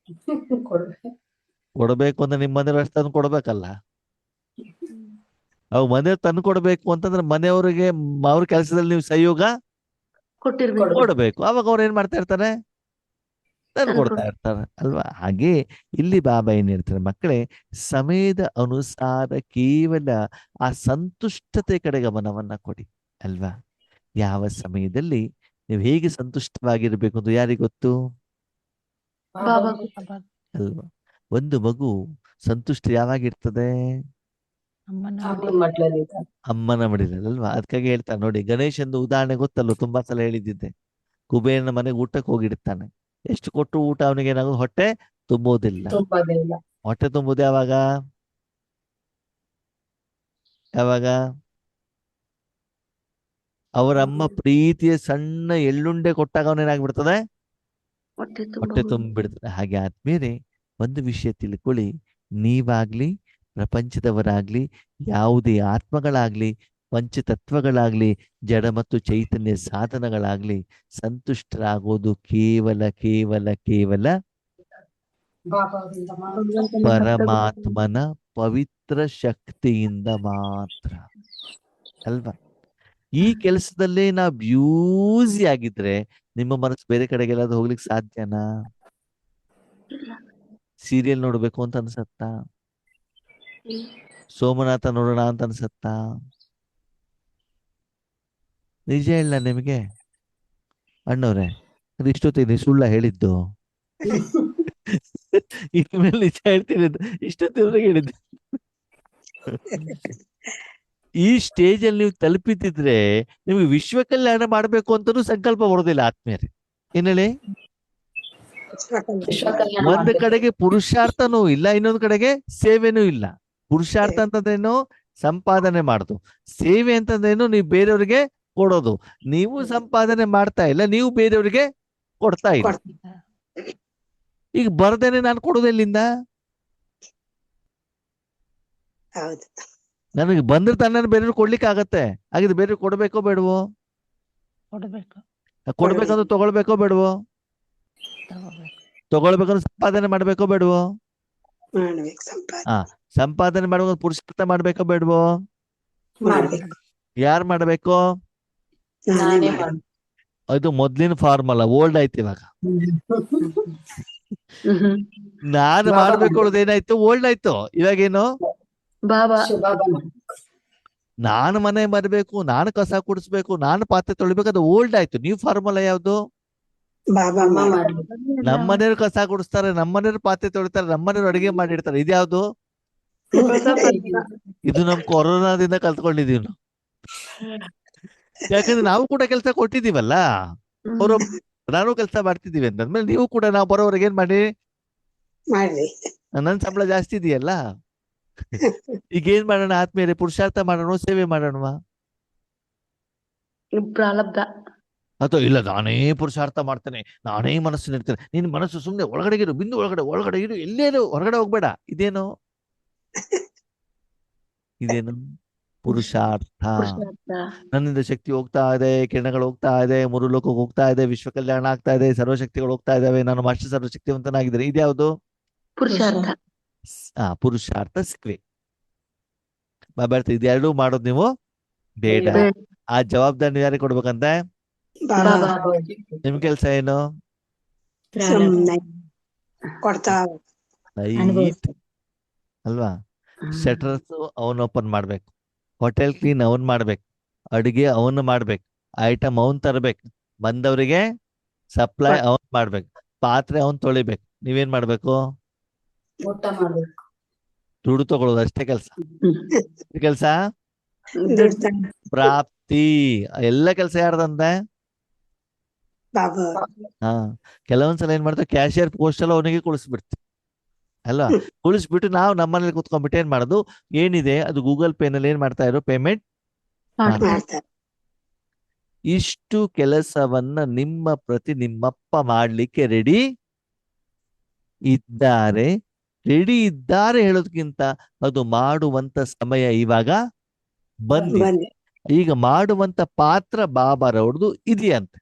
ಕೊಡ್ಬೇಕು. ಕೊಡಬೇಕು ಅಂದ್ರೆ ನಿಮ್ಮ ಮನೆಯವ್ರು ಅಷ್ಟು ತಂದು ಕೊಡ್ಬೇಕಲ್ಲ. ಅವು ಮನೆ ತಂದು ಕೊಡ್ಬೇಕು ಅಂತಂದ್ರೆ ಮನೆಯವ್ರಿಗೆ ಅವ್ರ ಕೆಲಸದಲ್ಲಿ ನೀವು ಸಹಯೋಗ ಕೊಟ್ಟಿರ್ಬೇಕು. ಕೊಡ್ಬೇಕು. ಅವಾಗ ಅವ್ರು ಏನ್ ಮಾಡ್ತಾ ಇರ್ತಾರೆ? ತಂದು ಕೊಡ್ತಾ ಇರ್ತಾರೆ ಅಲ್ವಾ? ಹಾಗೆ ಇಲ್ಲಿ ಬಾಬಾ ಏನ್ ಹೇಳ್ತಾರೆ, ಮಕ್ಕಳೇ ಸಮಯದ ಅನುಸಾರ ಕೇವಲ ಆ ಸಂತುಷ್ಟತೆ ಕಡೆ ಗಮನವನ್ನ ಕೊಡಿ ಅಲ್ವಾ? ಯಾವ ಸಮಯದಲ್ಲಿ ನೀವು ಹೇಗೆ ಸಂತುಷ್ಟವಾಗಿರ್ಬೇಕು ಅಂತ ಯಾರಿಗೆ ಗೊತ್ತು ಬಾಬಾ ಅಲ್ವಾ? ಒಂದು ಮಗು ಸಂತುಷ್ಟ ಯಾವಾಗಿರ್ತದೆ? ಅಮ್ಮನ ಮಡಿಲಲ್ಲಿ ಅಲ್ವಾ? ಅದಕ್ಕಾಗಿ ಹೇಳ್ತಾರೆ ನೋಡಿ, ಗಣೇಶಂದು ಉದಾಹರಣೆ ಗೊತ್ತಲ್ವ, ತುಂಬಾ ಸಲ ಹೇಳಿದ್ದಿದ್ದೆ. ಕುಬೇರನ ಮನೆಗೆ ಊಟಕ್ಕೆ ಹೋಗಿರ್ತಾನೆ. ಎಷ್ಟು ಕೊಟ್ಟರು ಊಟ ಅವನಿಗೆ ಏನಾಗೋದು? ಹೊಟ್ಟೆ ತುಂಬೋದಿಲ್ಲ. ಹೊಟ್ಟೆ ತುಂಬುದು ಯಾವಾಗ? ಅವರ ಅಮ್ಮ ಪ್ರೀತಿಯ ಸಣ್ಣ ಎಳ್ಳುಂಡೆ ಕೊಟ್ಟಾಗ ಅವನೇನಾಗ್ಬಿಡ್ತದೆ? ಹೊಟ್ಟೆ ಹೊಟ್ಟೆ ತುಂಬ ತುಂಬಿಡ್ತದೆ. ಹಾಗೆ ಆದ್ಮೇಲೆ ಒಂದು ವಿಷಯ ತಿಳ್ಕೊಳ್ಳಿ, ನೀವಾಗ್ಲಿ, ಪ್ರಪಂಚದವರಾಗ್ಲಿ, ಯಾವುದೇ ಆತ್ಮಗಳಾಗ್ಲಿ, ಪಂಚತತ್ವಗಳಾಗ್ಲಿ, ಜಡ ಮತ್ತು ಚೈತನ್ಯ ಸಾಧನಗಳಾಗ್ಲಿ ಸಂತುಷ್ಟರಾಗೋದು ಕೇವಲ ಕೇವಲ ಕೇವಲ ಪರಮಾತ್ಮನ ಪವಿತ್ರ ಶಕ್ತಿಯಿಂದ ಮಾತ್ರ ಅಲ್ವಾ? ಈ ಕೆಲಸದಲ್ಲೇ ನಾವು ಬ್ಯೂಸಿ ಆಗಿದ್ರೆ ನಿಮ್ಮ ಮನಸ್ಸು ಬೇರೆ ಕಡೆಗೆಲ್ಲಾದ್ರೂ ಹೋಗ್ಲಿಕ್ಕೆ ಸಾಧ್ಯನಾ? ಸೀರಿಯಲ್ ನೋಡ್ಬೇಕು ಅಂತ ಅನ್ಸತ್ತಾ? ಸೋಮನಾಥ ನೋಡೋಣ ಅಂತ ಅನ್ಸತ್ತಾ? ನಿಜ ಇಲ್ಲ ನಿಮಗೆ ಅಣ್ಣವ್ರೆ? ಅದು ಇಷ್ಟೊತ್ತಿಗೆ ಸುಳ್ಳ ಹೇಳಿದ್ದು? ಇನ್ಮೇಲೆ ನಿಜ ಹೇಳ್ತೀನಿ, ಇಷ್ಟೊತ್ತಿಗೆ ಹೇಳಿದ್ದು. ಈ ಸ್ಟೇಜ್ ಅಲ್ಲಿ ನೀವು ತಲುಪಿತಿದ್ರೆ ನಿಮ್ಗೆ ವಿಶ್ವ ಕಲ್ಯಾಣ ಮಾಡ್ಬೇಕು ಅಂತಾನೂ ಸಂಕಲ್ಪ ಬರೋದಿಲ್ಲ ಆತ್ಮೀಯರೇ. ಏನ್ ಹೇಳಿ? ಒಂದ್ ಕಡೆಗೆ ಪುರುಷಾರ್ಥನೂ ಇಲ್ಲ, ಇನ್ನೊಂದ್ ಕಡೆಗೆ ಸೇವೆನೂ ಇಲ್ಲ. ಪುರುಷಾರ್ಥ ಅಂತಂದ್ರೇನು? ಸಂಪಾದನೆ ಮಾಡುದು. ಸೇವೆ ಅಂತಂದ್ರೇನು? ನೀವು ಬೇರೆಯವ್ರಿಗೆ ಕೊಡೋದು. ನೀವು ಸಂಪಾದನೆ ಮಾಡ್ತಾ ಇಲ್ಲ, ನೀವು ಬೇರೆಯವ್ರಿಗೆ ಕೊಡ್ತಾ ಇಲ್ಲ. ಈಗ ಬರ್ದೇನೆ ನಾನು ಕೊಡೋದೆಲ್ಲಿಂದ? ನನಗೆ ಬಂದ್ರೆ ತಾನೇ ಬೇರೆಯವ್ರಿಗೆ ಕೊಡ್ಲಿಕ್ಕೆ ಆಗತ್ತೆ. ಹಾಗಿದ್ರೆ ಬೇರೆಯವ್ರಿಗೆ ಕೊಡ್ಬೇಕೋ ಬೇಡವೋ? ಕೊಡಬೇಕು. ಕೊಡ್ಬೇಕಂದ್ರೆ ತಗೊಳ್ಬೇಕೋ ಬೇಡವೋ? ತಗೊಳ್ಬೇಕಂದ್ರೆ ಸಂಪಾದನೆ ಮಾಡ್ಬೇಕೋ ಬೇಡವೋ? ಮಾಡ್ಬೇಕು ಸಂಪಾದನೆ ಹಾ, ಸಂಪಾದನೆ ಮಾಡುವಾಗ ಪುರುಷಾರ್ಥ ಮಾಡ್ಬೇಕೋ ಬೇಡವೋ? ಮಾಡ್ಬೇಕು ಯಾರು ಮಾಡ್ಬೇಕು? ನಾನೇ ಮಾಡ್ಬೇಕು ಅದು ಮೊದ್ಲಿನ ಫಾರ್ಮಲ್ಲ, ಓಲ್ಡ್ ಆಯ್ತು ಇವಾಗ. ನಾನು ಬಾಬಾ ಮಾಡ್ಬೇಕು ಅನ್ನೋದು ಏನಾಯ್ತು? ಓಲ್ಡ್ ಆಯ್ತು. ಇವಾಗೇನು? ಬಾಬಾ ಬಾಬಾ ಮಾಡ್ಬೇಕು ನಾನು ಮನೆ ಬರ್ಬೇಕು, ನಾನು ಕಸ ಕುಡಿಸ್ಬೇಕು, ನಾನು ಪಾತ್ರೆ ತೊಳಿಬೇಕು, ಅದು ಓಲ್ಡ್ ಆಯ್ತು. ನ್ಯೂ ಫಾರ್ಮುಲಾ ಯಾವ್ದು? ಬಾಬಾ ಮಾಡ್ಬೇಕು ನಮ್ಮನೆಯವ್ರು ಕಸ ಕುಡಿಸ್ತಾರೆ, ನಮ್ಮನೆಯವ್ರು ಪಾತ್ರೆ ತೊಳಿತಾರೆ, ನಮ್ಮನೆಯವ್ರು ಅಡಿಗೆ ಮಾಡಿರ್ತಾರೆ. ಇದ್ಯಾವ್ದು? ಇದು ನಮ್ ಕೊರೋನಾದಿಂದ ಕಲ್ತ್ಕೊಂಡಿದೀವಿ ನಾವು. ಯಾಕಂದ್ರೆ ನಾವು ಕೂಡ ಕೆಲಸ ಕೊಟ್ಟಿದೀವಲ್ಲ, ಅವರು ನಾನು ಕೆಲಸ ಮಾಡ್ತಿದೀವಿ ಅಂತಂದ್ಮೇಲೆ ನೀವು ಕೂಡ ನಾವು ಬರೋವ್ರಿಗೆ ಏನ್ ಮಾಡಿ, ಮಾಡ್ರಿ ನನ್ ಸಂಬಳ ಜಾಸ್ತಿ ಇದೆಯಲ್ಲ, ಈಗ ಏನ್ ಮಾಡೋಣ ಆದ್ಮೇಲೆ? ಪುರುಷಾರ್ಥ ಮಾಡೋಣ, ಸೇವೆ ಮಾಡೋಣವಾ? ಪ್ರಾರಬ್ಧ. ಅಥವಾ ಇಲ್ಲ ನಾನೇ ಪುರುಷಾರ್ಥ ಮಾಡ್ತೇನೆ, ನಾನೇ ಮನಸ್ಸು ಇರ್ತೇನೆ. ನಿನ್ ಮನಸ್ಸು ಸುಮ್ನೆ ಒಳಗಡೆ ಇರು, ಬಿಂದು ಒಳಗಡೆ ಇರು, ಎಲ್ಲೇನು ಹೊರಗಡೆ ಹೋಗ್ಬೇಡ. ಇದೇನು ಇದೇನು ಪುರುಷಾರ್ಥ. ಪುರುಷಾರ್ಥ. ನನ್ನಿಂದ ಶಕ್ತಿ ಹೋಗ್ತಾ ಇದೆ, ಕಿರಣಗಳು ಹೋಗ್ತಾ ಇದೆ, ಮೂರು ಲೋಕಕ್ಕೆ ಹೋಗ್ತಾ ಇದೆ, ವಿಶ್ವ ಕಲ್ಯಾಣ ಆಗ್ತಾ ಇದೆ, ಸರ್ವಶಕ್ತಿಗಳು ಹೋಗ್ತಾ ಇದಾವೆ, ನಾನು ಮಾಸ್ಟರ್ ಸರ್ವಶಕ್ತಿವಂತನಾಗಿದ್ದೇನೆ. ಇದ್ಯಾವುದು? ಪುರುಷಾರ್ಥ. ಪುರುಷಾರ್ಥ ಸೇವೆ. ಬಾಬಾರ್ಥ ಇದೆರಡೂ ಮಾಡೋದು ನೀವು ಬೇಡ. ಬೇಡ. ಆ ಜವಾಬ್ದಾರಿ ನೀವು ಯಾರಿಗೆ ಕೊಡ್ಬೇಕಂತೆ? ಬಾಬಾ. ನಿಮ್ ಕೆಲ್ಸ ಏನು? ಸುಮ್ನೆ ಕೊಡ್ತಾ ಲೈಟ್ ಅಲ್ವಾ? ಶಟರ್ಸ್ ಅವನ್ ಓಪನ್ ಮಾಡ್ಬೇಕು, ಹೋಟೆಲ್ ಕ್ಲೀನ್ ಅವನ್ ಮಾಡ್ಬೇಕು, ಅಡುಗೆ ಅವನ್ ಮಾಡ್ಬೇಕು, ಐಟಮ್ ಅವನ್ ತರಬೇಕು, ಬಂದವರಿಗೆ ಸಪ್ಲೈ ಅವನ್ ಮಾಡ್ಬೇಕು, ಪಾತ್ರೆ ಅವನ್ ತೊಳಿಬೇಕು. ನೀವೇನ್ ಮಾಡ್ಬೇಕು? ಊಟ ಮಾಡ್ಬೇಕು ದುಡ್ಡು ತಗೊಳ್ಳೋದು ಅಷ್ಟೇ ಕೆಲ್ಸ. ಕೆಲ್ಸ ದುಡ್ಡು ಪ್ರಾಪ್ತಿ. ಎಲ್ಲ ಕೆಲ್ಸ ಯಾರ್ದಂತೆ? ಬಾಬಾ ಹಾ, ಕೆಲವೊಂದ್ಸಲ ಏನ್ ಮಾಡ್ತಾರೆ, ಕ್ಯಾಶಿಯರ್ ಪೋಸ್ಟ್ ಎಲ್ಲ ಅವನಿಗೆ ಕುಳಿಸ್ಬಿಡ್ತೀವಿ ಅಲ್ವಾ? ಕುಳಿಸ್ಬಿಟ್ಟು ನಾವು ನಮ್ಮನೇಲಿ ಕುತ್ಕೊಂಡ್ಬಿಟ್ಟು ಏನ್ ಮಾಡೋದು, ಏನಿದೆ ಅದು ಗೂಗಲ್ ಪೇ ನಲ್ಲಿ ಏನ್ ಮಾಡ್ತಾ ಇರೋ ಪೇಮೆಂಟ್ ಮಾಡ್ತಾರೆ ಇಷ್ಟು ಕೆಲಸವನ್ನ ನಿಮ್ಮ ಪ್ರತಿ ನಿಮ್ಮಪ್ಪ ಮಾಡ್ಲಿಕ್ಕೆ ರೆಡಿ ಇದ್ದಾರೆ. ರೆಡಿ ಇದ್ದಾರೆ ಹೇಳೋದಕ್ಕಿಂತ ಅದು ಮಾಡುವಂತ ಸಮಯ ಇವಾಗ ಬಂದಿದೆ. ಬಂದೆ ಈಗ ಮಾಡುವಂತ ಪಾತ್ರ ಬಾಬಾರವ್ರದ್ದು ಇದೆಯಂತೆ.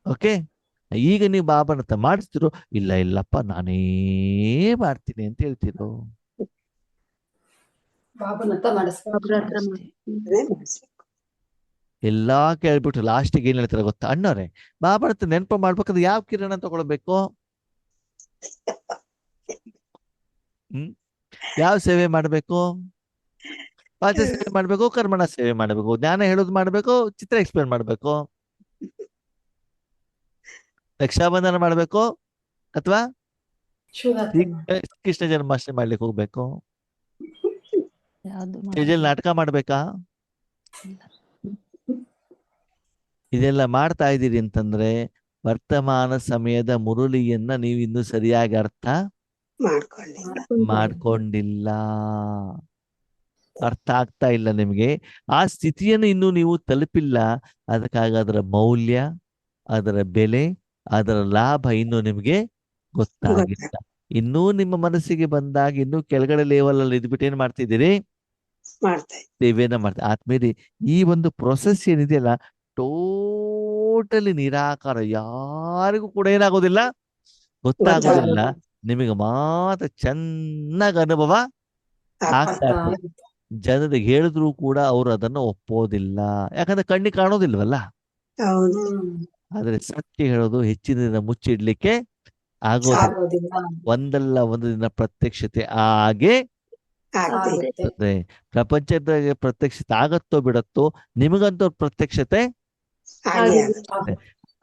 ಓಕೆ, ಈಗ ನೀವು ಬಾಬಾನ ಹತ್ರ ಮಾಡಿಸ್ತಿರೋ, ಇಲ್ಲ ಇಲ್ಲಪ್ಪ ನಾನೇ ಮಾಡ್ತೀನಿ ಅಂತ ಹೇಳ್ತಿರೋ? ಬಾಬನ ಹತ್ರ ಮಾಡಿಸ್ಬೇಕು ಒಬ್ರ ಹತ್ರ ಮಾಡಿಸ್ಬೇಕು ಎಲ್ಲಾ ಕೇಳ್ಬಿಟ್ಟು ಲಾಸ್ಟಿಗೆ ಏನ್ ಹೇಳ್ತಾರೆ ಗೊತ್ತಾ? ಅಣ್ಣವ್ರೆ, ಬಾಬಾನ ಹತ್ರ ನೆನಪು ಮಾಡ್ಬೇಕಾದ್ರೆ ಯಾವ ಕಿರಣ ತಗೊಳ್ಬೇಕು? ಯಾವ ಸೇವೆ ಮಾಡ್ಬೇಕು? ಪಾಚ ಸೇವೆ ಮಾಡ್ಬೇಕು, ಕರ್ಮಣ ಸೇವೆ ಮಾಡ್ಬೇಕು, ಜ್ಞಾನ ಹೇಳೋದು ಮಾಡ್ಬೇಕು, ಚಿತ್ರ ಎಕ್ಸ್ಪ್ಲೇನ್ ಮಾಡ್ಬೇಕು, ರಕ್ಷಾಬಂಧನ ಮಾಡ್ಬೇಕು, ಅಥವಾ ಶಿವರಾತ್ರಿ ಕೃಷ್ಣ ಜನ್ಮಾಷ್ಟಮಿ ಮಾಡ್ಲಿಕ್ಕೆ ಹೋಗ್ಬೇಕು, ಯಾವ್ದು ಸ್ಟೇಜಲ್ಲಿ ನಾಟಕ ಮಾಡ್ಬೇಕಾ? ಇದೆಲ್ಲ ಮಾಡ್ತಾ ಇದ್ದೀರಿ ಅಂತಂದ್ರೆ ವರ್ತಮಾನ ಸಮಯದ ಮುರುಳಿಯನ್ನ ನೀವು ಇನ್ನೂ ಸರಿಯಾಗಿ ಅರ್ಥ ಮಾಡ್ಕೊಂಡಿಲ್ಲ. ಅರ್ಥ ಆಗ್ತಾ ಇಲ್ಲ ನಿಮ್ಗೆ. ಆ ಸ್ಥಿತಿಯನ್ನು ಇನ್ನೂ ನೀವು ತಲುಪಿಲ್ಲ. ಅದಕ್ಕಾಗಿ ಅದರ ಮೌಲ್ಯ, ಅದರ ಬೆಲೆ, ಅದರ ಲಾಭ ಇನ್ನೂ ನಿಮ್ಗೆ ಗೊತ್ತಾಗಿಲ್ಲ. ಇನ್ನೂ ನಿಮ್ಮ ಮನಸ್ಸಿಗೆ ಬಂದಾಗ ಇನ್ನೂ ಕೆಳಗಡೆ ಲೆವೆಲ್ ಅಲ್ಲಿ ಇದ್ಬಿಟ್ಟು ಏನ್ ಮಾಡ್ತಿದ್ದೀರಿ? ಸೇವೆಯನ್ನ ಮಾಡ್ತಾ. ಆದ್ಮೇಲೆ ಈ ಒಂದು ಪ್ರೊಸೆಸ್ ಏನಿದೆಯಲ್ಲ, ಟೋಟಲಿ ನಿರಾಕಾರ, ಯಾರಿಗೂ ಕೂಡ ಏನಾಗೋದಿಲ್ಲ, ಗೊತ್ತಾಗೋದಿಲ್ಲ. ನಿಮಗೆ ಮಾತ್ರ ಚೆನ್ನಾಗಿ ಅನುಭವ ಆಗ್ತಾ ಇರ್ತದೆ. ಜನರಿಗೆ ಹೇಳಿದ್ರು ಕೂಡ ಅವರು ಅದನ್ನು ಒಪ್ಪೋದಿಲ್ಲ, ಯಾಕಂದ್ರೆ ಕಣ್ಣಿಗೆ ಕಾಣೋದಿಲ್ವಲ್ಲ. ಆದ್ರೆ ಸತ್ಯ ಹೇಳೋದು ಹೆಚ್ಚಿನ ದಿನ ಮುಚ್ಚಿಡ್ಲಿಕ್ಕೆ ಆಗೋದಿಲ್ಲ. ಒಂದಲ್ಲ ಒಂದು ದಿನ ಪ್ರತ್ಯಕ್ಷತೆ ಹಾಗೆ ಪ್ರಪಂಚದ ಪ್ರತ್ಯಕ್ಷತೆ ಆಗತ್ತೋ ಬಿಡತ್ತೋ, ನಿಮಗಂತೂ ಪ್ರತ್ಯಕ್ಷತೆ.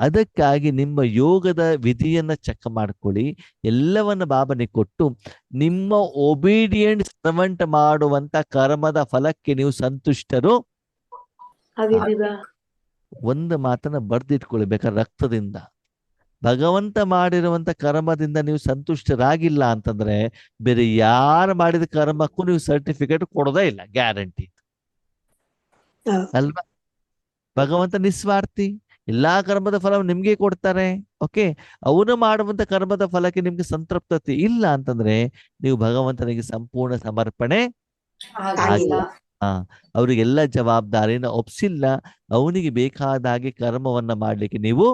ಅದಕ್ಕಾಗಿ ನಿಮ್ಮ ಯೋಗದ ವಿಧಿಯನ್ನ ಚೆಕ್ ಮಾಡ್ಕೊಳ್ಳಿ. ಎಲ್ಲವನ್ನ ಬಾಬನಿಗೆ ಕೊಟ್ಟು ನಿಮ್ಮ ಒಬಿಡಿಯಂಟ್ ಸರ್ವೆಂಟ್ ಮಾಡುವಂತ ಕರ್ಮದ ಫಲಕ್ಕೆ ನೀವು ಸಂತುಷ್ಟರು. ಒಂದು ಮಾತನ್ನ ಬರ್ದಿಟ್ಕೊಳ್ಳಿ ಬೇಕಾದ್ರೆ ರಕ್ತದಿಂದ. ಭಗವಂತ ಮಾಡಿರುವಂತ ಕರ್ಮದಿಂದ ನೀವು ಸಂತುಷ್ಟರಾಗಿಲ್ಲ ಅಂತಂದ್ರೆ ಬೇರೆ ಯಾರು ಮಾಡಿದ ಕರ್ಮಕ್ಕೂ ನೀವು ಸರ್ಟಿಫಿಕೇಟ್ ಕೊಡೋದೇ ಇಲ್ಲ, ಗ್ಯಾರಂಟಿ ಅಲ್ವಾ? ಭಗವಂತ ನಿಸ್ವಾರ್ಥಿ, ಎಲ್ಲಾ ಕರ್ಮದ ಫಲ ನಿಮ್ಗೆ ಕೊಡ್ತಾರೆ. ಓಕೆ, ಅವನು ಮಾಡುವಂತ ಕರ್ಮದ ಫಲಕ್ಕೆ ನಿಮ್ಗೆ ಸಂತೃಪ್ತತೆ ಇಲ್ಲ ಅಂತಂದ್ರೆ ನೀವು ಭಗವಂತನಿಗೆ ಸಂಪೂರ್ಣ ಸಮರ್ಪಣೆ ಆ ಅವರಿಗೆಲ್ಲ ಜವಾಬ್ದಾರಿನ ಒಪ್ಸಿಲ್ಲ. ಅವನಿಗೆ ಬೇಕಾದ ಹಾಗೆ ಕರ್ಮವನ್ನ ಮಾಡ್ಲಿಕ್ಕೆ ನೀವು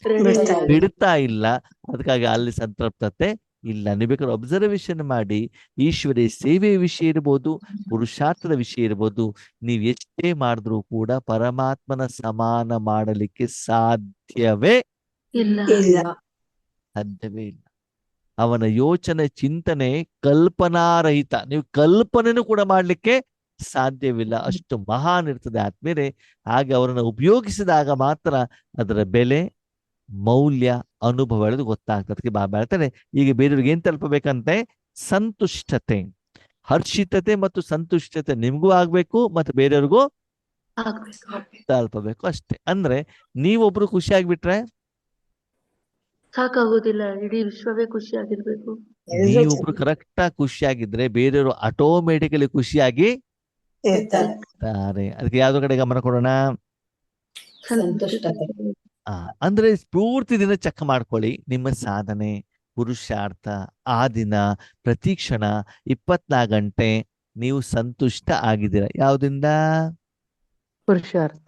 ಬಿಡ್ತಾ ಇಲ್ಲ. ಬಿಡ್ತಾ ಇಲ್ಲ. ಅದಕ್ಕಾಗಿ ಅಲ್ಲಿ ಸಂತೃಪ್ತತೆ ಇಲ್ಲ. ನೀವು ಬೇಕಾದ್ರೆ ಅಬ್ಸರ್ವೇಷನ್ ಮಾಡಿ, ಈಶ್ವರಿ ಸೇವೆಯ ವಿಷಯ ಇರ್ಬೋದು, ಪುರುಷಾರ್ಥದ ವಿಷಯ ಇರ್ಬೋದು, ನೀವು ಎಷ್ಟೇ ಮಾಡಿದ್ರೂ ಕೂಡ ಪರಮಾತ್ಮನ ಸಮಾನ ಮಾಡಲಿಕ್ಕೆ ಸಾಧ್ಯವೇ ಇಲ್ಲ. ಇಲ್ಲ. ಸಾಧ್ಯವೇ ಇಲ್ಲ. ಅವನ ಯೋಚನೆ ಚಿಂತನೆ ಕಲ್ಪನಾರಹಿತ. ನೀವು ಕಲ್ಪನೆನೂ ಕೂಡ ಮಾಡ್ಲಿಕ್ಕೆ ಸಾಧ್ಯವಿಲ್ಲ. ಅಷ್ಟು ಮಹಾನ್ ಇರ್ತದೆ ಆತ್ಮೀಯರೇ. ಹಾಗೆ ಅವರನ್ನು ಉಪಯೋಗಿಸಿದಾಗ ಮಾತ್ರ ಅದರ ಬೆಲೆ, ಮೌಲ್ಯ, ಅನುಭವ ಹೇಳೋದು ಗೊತ್ತಾಗ್ತದೆ. ಅದಕ್ಕೆ ಬಾಬಾ ಹೇಳ್ತಾರೆ, ಈಗ ಬೇರೆಯವ್ರಿಗೆ ಏನ್ ತಲುಪಬೇಕಂತೆ? ಸಂತುಷ್ಟತೆ, ಹರ್ಷಿತತೆ ಮತ್ತು ಸಂತುಷ್ಟತೆ ನಿಮ್ಗೂ ಆಗ್ಬೇಕು ಮತ್ತು ಬೇರೆಯವ್ರಿಗೂ ಆಗ್ಬೇಕು. ತಲುಪಬೇಕು ಅಷ್ಟೇ. ಅಂದ್ರೆ ನೀವೊಬ್ರು ಖುಷಿ ಆಗ್ಬಿಟ್ರೆ ಸಾಕಾಗೋದಿಲ್ಲ, ಇಡೀ ವಿಶ್ವವೇ ಖುಷಿಯಾಗಿರ್ಬೇಕು. ಎಲ್ರೂ ನೀವೊಬ್ರು ಕರೆಕ್ಟ್ ಆಗಿ ಖುಷಿಯಾಗಿದ್ರೆ ಬೇರೆಯವರು ಆಟೋಮೆಟಿಕಲಿ ಖುಷಿಯಾಗಿ ಇರ್ತಾರೆ. ಇರ್ತಾರೆ. ಅದಕ್ಕೆ ಯಾವ್ದೋ ಕಡೆ ಗಮನ ಕೊಡೋಣ. ಸಂತುಷ್ಟತೆ. ಅಂದ್ರೆ ಪೂರ್ತಿ ದಿನ ಚೆಕ್ ಮಾಡ್ಕೊಳ್ಳಿ ನಿಮ್ಮ ಸಾಧನೆ, ಪುರುಷಾರ್ಥ. ಆ ದಿನ ಪ್ರತಿ ಕ್ಷಣ 24 ಗಂಟೆ ನೀವು ಸಂತುಷ್ಟ ಆಗಿದ್ದೀರಾ. ಯಾವ್ದಿಂದ? ಪುರುಷಾರ್ಥ.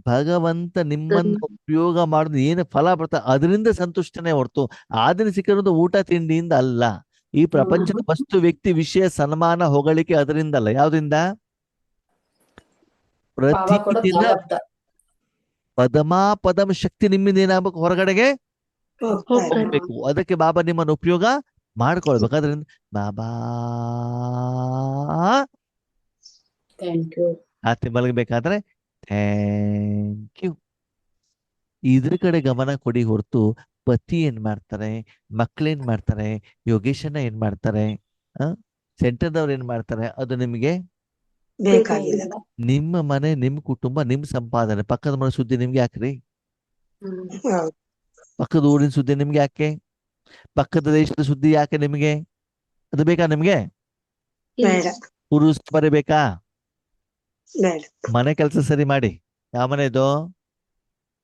ಭಗವಂತ ನಿಮ್ಮನ್ನು ಉಪಯೋಗ ಮಾಡೋದು ಏನು ಫಲ ಬರ್ತದೆ ಅದರಿಂದ ಸಂತುಷ್ಟನೇ ಹೊರತು ಆ ದಿನ ಸಿಕ್ಕಿರೋದು ಊಟ ತಿಂಡಿಯಿಂದ ಅಲ್ಲ. ಈ ಪ್ರಪಂಚದ ವಸ್ತು, ವ್ಯಕ್ತಿ, ವಿಷಯ, ಸನ್ಮಾನ, ಹೊಗಳಿಕೆ ಅದರಿಂದ ಅಲ್ಲ. ಯಾವ್ದಿಂದ? ಭಾವ ಕೂಡ ಪ್ರತಿದಿನ ಪ್ರಾರಬ್ಧ. ಪದಮ ಶಕ್ತಿ ನಿಮ್ಮಿಂದ ಏನಾಗಬೇಕು? ಹೊರಗಡೆಗೆ ಹೋಗ್ತಾರೆ. ಹೋಗ್ಬೇಕು. ಅದಕ್ಕೆ ಬಾಬಾ ನಿಮ್ಮನ್ನು ಉಪಯೋಗ ಮಾಡ್ಕೊಳ್ಬೇಕು. ಅದರಿಂದ ಬಾಬಾ ಥ್ಯಾಂಕ್ ಯು. ರಾತ್ರಿ ಮಲಗಬೇಕಾದ್ರೆ ಥ್ಯಾಂಕ್ ಯು ಇದ್ರ ಕಡೆ ಗಮನ ಕೊಡಿ ಹೊರತು ಪತಿ ಏನ್ ಮಾಡ್ತಾರೆ, ಮಕ್ಳೇನ್ ಮಾಡ್ತಾರೆ, ಯೋಗೇಶನ ಏನ್ ಮಾಡ್ತಾರೆ, ಸೆಂಟರ್ದವ್ರು ಏನ್ ಮಾಡ್ತಾರೆ ಅದು ನಿಮಗೆ ಬೇಕಾಗಿಲ್ಲ. ನಿಮ್ಮ ಮನೆ, ನಿಮ್ ಕುಟುಂಬ, ನಿಮ್ ಸಂಪಾದನೆ. ಪಕ್ಕದ ಮನೆ ಸುದ್ದಿ ನಿಮ್ಗೆ ಯಾಕ್ರಿ? ಹೌದು. ಪಕ್ಕದ ಊರಿನ ಸುದ್ದಿ ನಿಮ್ಗೆ ಯಾಕೆ? ಪಕ್ಕದ ದೇಶದ ಸುದ್ದಿ ಯಾಕೆ ನಿಮ್ಗೆ? ಅದು ಬೇಕಾ ನಿಮ್ಗೆ? ಬೇಡ ಪುರುಷ ಬರೀಬೇಕಾ? ಬೇಡ. ಮನೆ ಕೆಲಸ ಸರಿ ಮಾಡಿ. ಯಾವ ಮನೆ ಇದು?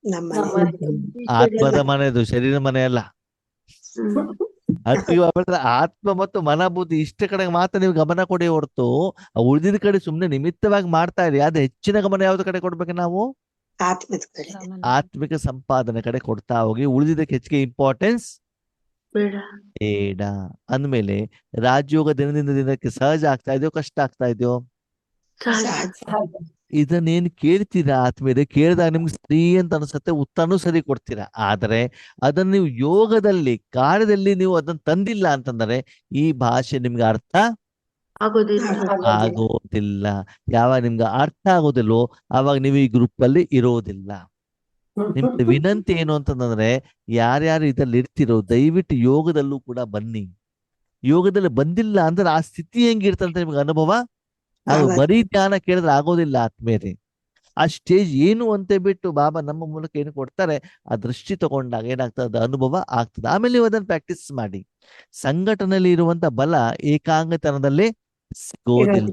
ನಮ್ಮ ಆತ್ಮದ ಮನೆದು, ಶರೀರ ಮನೆ ಅಲ್ಲ. ಅದಕ್ಕೆ ಆತ್ಮ ಮತ್ತು ಮನ ಬುದ್ಧಿ ಇಷ್ಟ ಕಡೆಗೆ ಮಾತ್ರ ನೀವು ಗಮನ ಕೊಡಿ ಹೊರತು ಉಳಿದಿದ ಕಡೆ ಸುಮ್ನೆ ನಿಮಿತ್ತವಾಗಿ ಮಾಡ್ತಾ ಇರಿ. ಅದು ಹೆಚ್ಚಿನ ಗಮನ ಯಾವ್ದು ಕಡೆ ಕೊಡ್ಬೇಕು? ನಾವು ಆತ್ಮದ ಕಡೆ. ಆತ್ಮಿಕ ಸಂಪಾದನೆ ಕಡೆ ಕೊಡ್ತಾ ಹೋಗಿ. ಉಳಿದಿದ್ದಕ್ಕೆ ಹೆಚ್ಚಿಗೆ ಇಂಪಾರ್ಟೆನ್ಸ್ ಬೇಡ. ಬೇಡ. ಅಂದ್ಮೇಲೆ ರಾಜಯೋಗ ದಿನದಿಂದ ದಿನಕ್ಕೆ ಸಹಜ ಆಗ್ತಾ ಇದೆಯೋ ಕಷ್ಟ ಆಗ್ತಾ ಇದೆಯೋ? ಸಹಜ. ಇದನ್ನೇನು ಕೇಳ್ತೀರಾ ಆತ್ಮೀಯರೇ? ಕೇಳಿದಾಗ ನಿಮ್ಗೆ ಸರಿ ಅಂತ ಅನ್ಸುತ್ತೆ, ಉತ್ತರನೂ ಸರಿ ಕೊಡ್ತೀರಾ. ಆದ್ರೆ ಅದನ್ನ ನೀವು ಯೋಗದಲ್ಲಿ, ಕಾರ್ಯದಲ್ಲಿ ನೀವು ಅದನ್ನ ತಂದಿಲ್ಲ ಅಂತಂದ್ರೆ ಈ ಭಾಷೆ ನಿಮ್ಗೆ ಅರ್ಥ ಆಗೋದಿಲ್ಲ. ಆಗೋದಿಲ್ಲ. ಯಾವಾಗ ನಿಮ್ಗೆ ಅರ್ಥ ಆಗೋದಿಲ್ಲೋ ಆವಾಗ ನೀವು ಈ ಗ್ರೂಪ್ ಅಲ್ಲಿ ಇರೋದಿಲ್ಲ. ನಿಮ್ದು ವಿನಂತಿ ಏನು ಅಂತಂದ್ರೆ, ಯಾರ್ಯಾರು ಇದ್ರಲ್ಲಿ ಇರ್ತಿರೋ ದಯವಿಟ್ಟು ಯೋಗದಲ್ಲೂ ಕೂಡ ಬನ್ನಿ. ಯೋಗದಲ್ಲಿ ಬಂದಿಲ್ಲ ಅಂದ್ರೆ ಆ ಸ್ಥಿತಿ ಹೆಂಗಿರ್ತಂತ ನಿಮ್ಗೆ ಅನುಭವ ಬರೀ ಧ್ಯಾನ ಕೇಳಿದ್ರೆ ಆಗೋದಿಲ್ಲ ಆತ್ಮೇರಿ. ಆ ಸ್ಟೇಜ್ ಏನು ಅಂತ ಬಿಟ್ಟು ಬಾಬಾ ನಮ್ಮ ಮೂಲಕ ಏನು ಕೊಡ್ತಾರೆ ಆ ದೃಷ್ಟಿ ತಗೊಂಡಾಗ ಏನಾಗ್ತದೆ, ಅನುಭವ ಆಗ್ತದೆ. ಆಮೇಲೆ ನೀವು ಅದನ್ನ ಪ್ರಾಕ್ಟೀಸ್ ಮಾಡಿ. ಸಂಘಟನೆಯಲ್ಲಿ ಇರುವಂತ ಬಲ ಏಕಾಂಗತನದಲ್ಲಿ ಸಿಗೋದಿಲ್ಲ.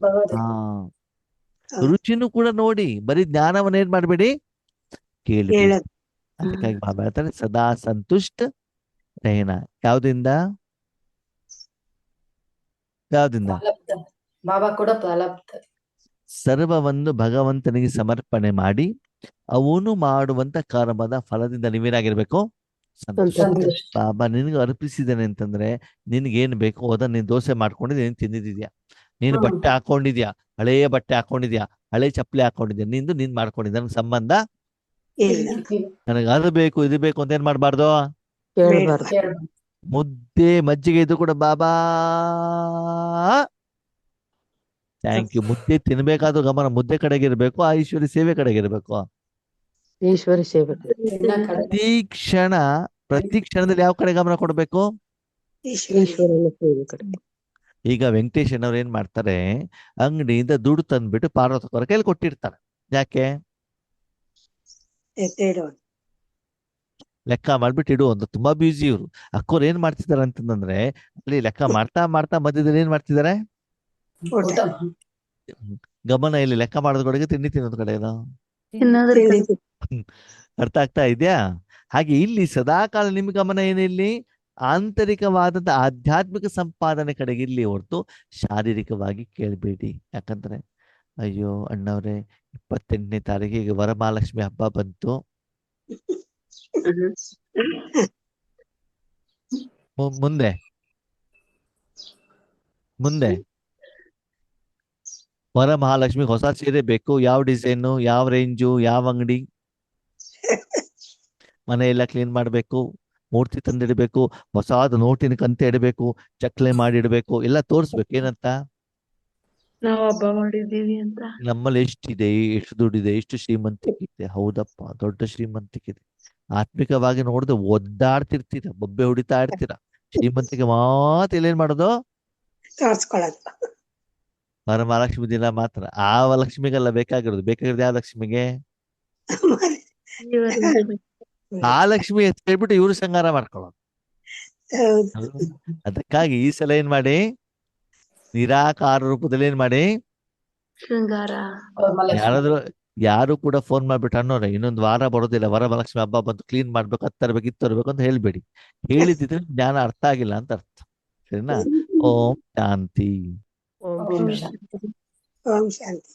ರುಚಿನೂ ಕೂಡ ನೋಡಿ, ಬರೀ ಜ್ಞಾನವನ್ನ ಏನ್ ಮಾಡ್ಬೇಡಿ, ಕೇಳಿ. ಅದಕ್ಕಾಗಿ ಬಾಬಾ ಹೇಳ್ತಾರೆ ಸದಾ ಸಂತುಷ್ಟ ರೇನ. ಯಾವ್ದಿಂದ? ಬಾಬಾ ಕೂಡ ಪ್ರಾರಬ್ಧ. ಸರ್ವವನ್ನು ಭಗವಂತನಿಗೆ ಸಮರ್ಪಣೆ ಮಾಡಿ ಅವನು ಮಾಡುವಂತ ಕರ್ಮದ ಫಲದಿಂದ ನೀವೇನಾಗಿರ್ಬೇಕು? ಸಂತುಷ್ಟ. ಬಾಬಾ ನಿನಗೆ ಅರ್ಪಿಸಿದ್ದೇನೆ ಅಂತಂದ್ರೆ ನಿನ್ಗೇನ್ ಬೇಕು ಅದನ್ನ ನೀನ್ ದೋಸೆ ಮಾಡ್ಕೊಂಡಿದ್ಯಾ, ನೀನ್ ತಿಂದಿದ್ಯಾ, ನೀನ್ ಬಟ್ಟೆ ಹಾಕೊಂಡಿದ್ಯಾ, ಹಳೆಯ ಬಟ್ಟೆ ಹಾಕೊಂಡಿದ್ಯಾ, ಹಳೆ ಚಪ್ಪಲಿ ಹಾಕೊಂಡಿದ್ಯಾ, ನೀನ್ ಮಾಡ್ಕೊಂಡಿದ್ಯಾ, ನನ್ಗೆ ಸಂಬಂಧ ನನಗೆ ಅದು ಬೇಕು ಇದು ಬೇಕು ಅಂತ ಏನ್ ಮಾಡ್ಬಾರ್ದು? ಮುದ್ದೆ ಮಜ್ಜಿಗೆ ಇದು ಕೂಡ ಬಾಬಾ ಥ್ಯಾಂಕ್ ಯು. ಮುದ್ದೆ ತಿನ್ಬೇಕಾದ್ರೂ ಗಮನ ಮುದ್ದೆ ಕಡೆಗೆ ಇರ್ಬೇಕು, ಆ ಈಶ್ವರಿ ಸೇವೆ ಕಡೆಗೆ ಇರ್ಬೇಕು. ಈಶ್ವರಿ ಸೇವೆ. ಪ್ರತಿ ಕ್ಷಣದಲ್ಲಿ ಯಾವ ಕಡೆ ಗಮನ ಕೊಡ್ಬೇಕು? ಈಶ್ವರನ ಸೇವೆ ಕಡೆ. ಈಗ ವೆಂಕಟೇಶನ್ ಅವ್ರು ಏನ್ ಮಾಡ್ತಾರೆ, ಅಂಗಡಿಯಿಂದ ದುಡ್ಡು ತಂದ್ಬಿಟ್ಟು ಪಾರ್ವತಕರ ಕೈಲಿ ಕೊಟ್ಟಿರ್ತಾರೆ. ಯಾಕೆ? ಲೆಕ್ಕ ಮಾಡ್ಬಿಟ್ಟು ಇಡು ಅಂತ. ತುಂಬಾ ಬ್ಯೂಸಿ ಇವ್ರು. ಅಕ್ಕೋರು ಏನ್ ಮಾಡ್ತಿದಾರೆ ಅಂತಂದ್ರೆ ಅಲ್ಲಿ ಲೆಕ್ಕ ಮಾಡ್ತಾ ಮಾಡ್ತಾ ಮಧ್ಯದಲ್ಲಿ ಏನ್ ಮಾಡ್ತಿದ್ದಾರೆ, ಗಮನ ಇಲ್ಲಿ ಲೆಕ್ಕ ಮಾಡೋದ್ ಕಡೆಗೆ ತಿಂಡಿ ತಿನ್ನೋದ್ ಕಡೆ ಏನೋ. ಅರ್ಥ ಆಗ್ತಾ ಇದ್ಯಾ? ಹಾಗೆ ಇಲ್ಲಿ ಸದಾಕಾಲ ನಿಮ್ ಗಮನ ಏನಿಲ್ಲಿ ಆಂತರಿಕವಾದಂತ ಆಧ್ಯಾತ್ಮಿಕ ಸಂಪಾದನೆ ಕಡೆಗೆ ಇಲ್ಲಿ ಹೊರತು ಶಾರೀರಿಕವಾಗಿ ಕೇಳಬೇಡಿ. ಯಾಕಂದ್ರೆ ಅಯ್ಯೋ ಅಣ್ಣವ್ರೆ 28ನೇ ತಾರೀಕಿಗೆ ವರಮಹಾಲಕ್ಷ್ಮಿ ಹಬ್ಬ ಬಂತು. ಮುಂದೆ ಮುಂದೆ ವರಮಹಾಲಕ್ಷ್ಮಿಗೆ ಹೊಸ ಸೀರೆ ಬೇಕು. ಯಾವ ಡಿಸೈನು, ಯಾವ ರೇಂಜು, ಯಾವ ಅಂಗಡಿ, ಮನೆ ಎಲ್ಲ ಕ್ಲೀನ್ ಮಾಡ್ಬೇಕು, ಮೂರ್ತಿ ತಂದಿಡ್ಬೇಕು, ಹೊಸಾದ ನೋಟಿನ ಕಂತೆ ಇಡಬೇಕು, ಚಕ್ಲೆ ಮಾಡಿ ಇಡಬೇಕು, ಎಲ್ಲ ತೋರಿಸ್ಬೇಕು. ಏನಂತ? ನಾವು ಹಬ್ಬ ಮಾಡಿದೀವಿ ಅಂತ. ನಮ್ಮಲ್ಲಿ ಎಷ್ಟಿದೆ, ಎಷ್ಟು ದುಡ್ಡಿದೆ, ಎಷ್ಟು ಶ್ರೀಮಂತಿಕೆ ಇದೆ. ಹೌದಪ್ಪ, ದೊಡ್ಡ ಶ್ರೀಮಂತಿಕೆ ಇದೆ. ಆತ್ಮಿಕವಾಗಿ ನೋಡಿದ್ರೆ ಒದ್ದಾಡ್ತಿರ್ತೀರ, ಬೊಬ್ಬೆ ಹೊಡಿತಾ ಇರ್ತೀರ. ಶ್ರೀಮಂತಿಕೆ ಮಾತ್ರ ಏನ್ ಮಾಡೋದು? ತೋರ್ಸ್ಕೊಳ್ಳೋದು. ವರಮಹಾಲಕ್ಷ್ಮಿ ದಿನ ಮಾತ್ರ. ಆ ಲಕ್ಷ್ಮಿಗೆಲ್ಲ ಬೇಕಾಗಿರೋದು ಯಾವ ಲಕ್ಷ್ಮಿಗೆ? ಆ ಲಕ್ಷ್ಮಿ ಹೇಳ್ಬಿಟ್ಟು ಇವ್ರು ಸಂಹಾರ ಮಾಡ್ಕೊಳ್ಳೋದು. ಹೌದು. ಅದಕ್ಕಾಗಿ ಈ ಸಲ ಏನ್ ಮಾಡಿ, ನಿರಾಕಾರ ರೂಪದಲ್ಲಿ ಏನ್ ಮಾಡಿ, ಶೃಂಗಾರ. ಯಾರು ಕೂಡ ಫೋನ್ ಮಾಡ್ಬಿಟ್ಟು ಅನ್ನೋರ ಇನ್ನೊಂದು ವಾರ ಬರೋದಿಲ್ಲ, ವರಮಹಾಲಕ್ಷ್ಮಿ ಹಬ್ಬ ಬಂತು, ಕ್ಲೀನ್ ಮಾಡ್ಬೇಕು, ಅದು ತರ್ಬೇಕು, ಇದು ತರ್ಬೇಕು ಅಂತ ಹೇಳ್ಬೇಡಿ. ಹೇಳಿದ್ರೆ ಜ್ಞಾನ ಅರ್ಥ ಆಗಿಲ್ಲ ಅಂತ ಅರ್ಥ. ಸರಿನಾ? ಓಂ ಶಾಂತಿ. ಓಂ ಓಂ ಶಾಂತಿ. ಶಾಂತಿ. ಓಂ ಶಾಂತಿ.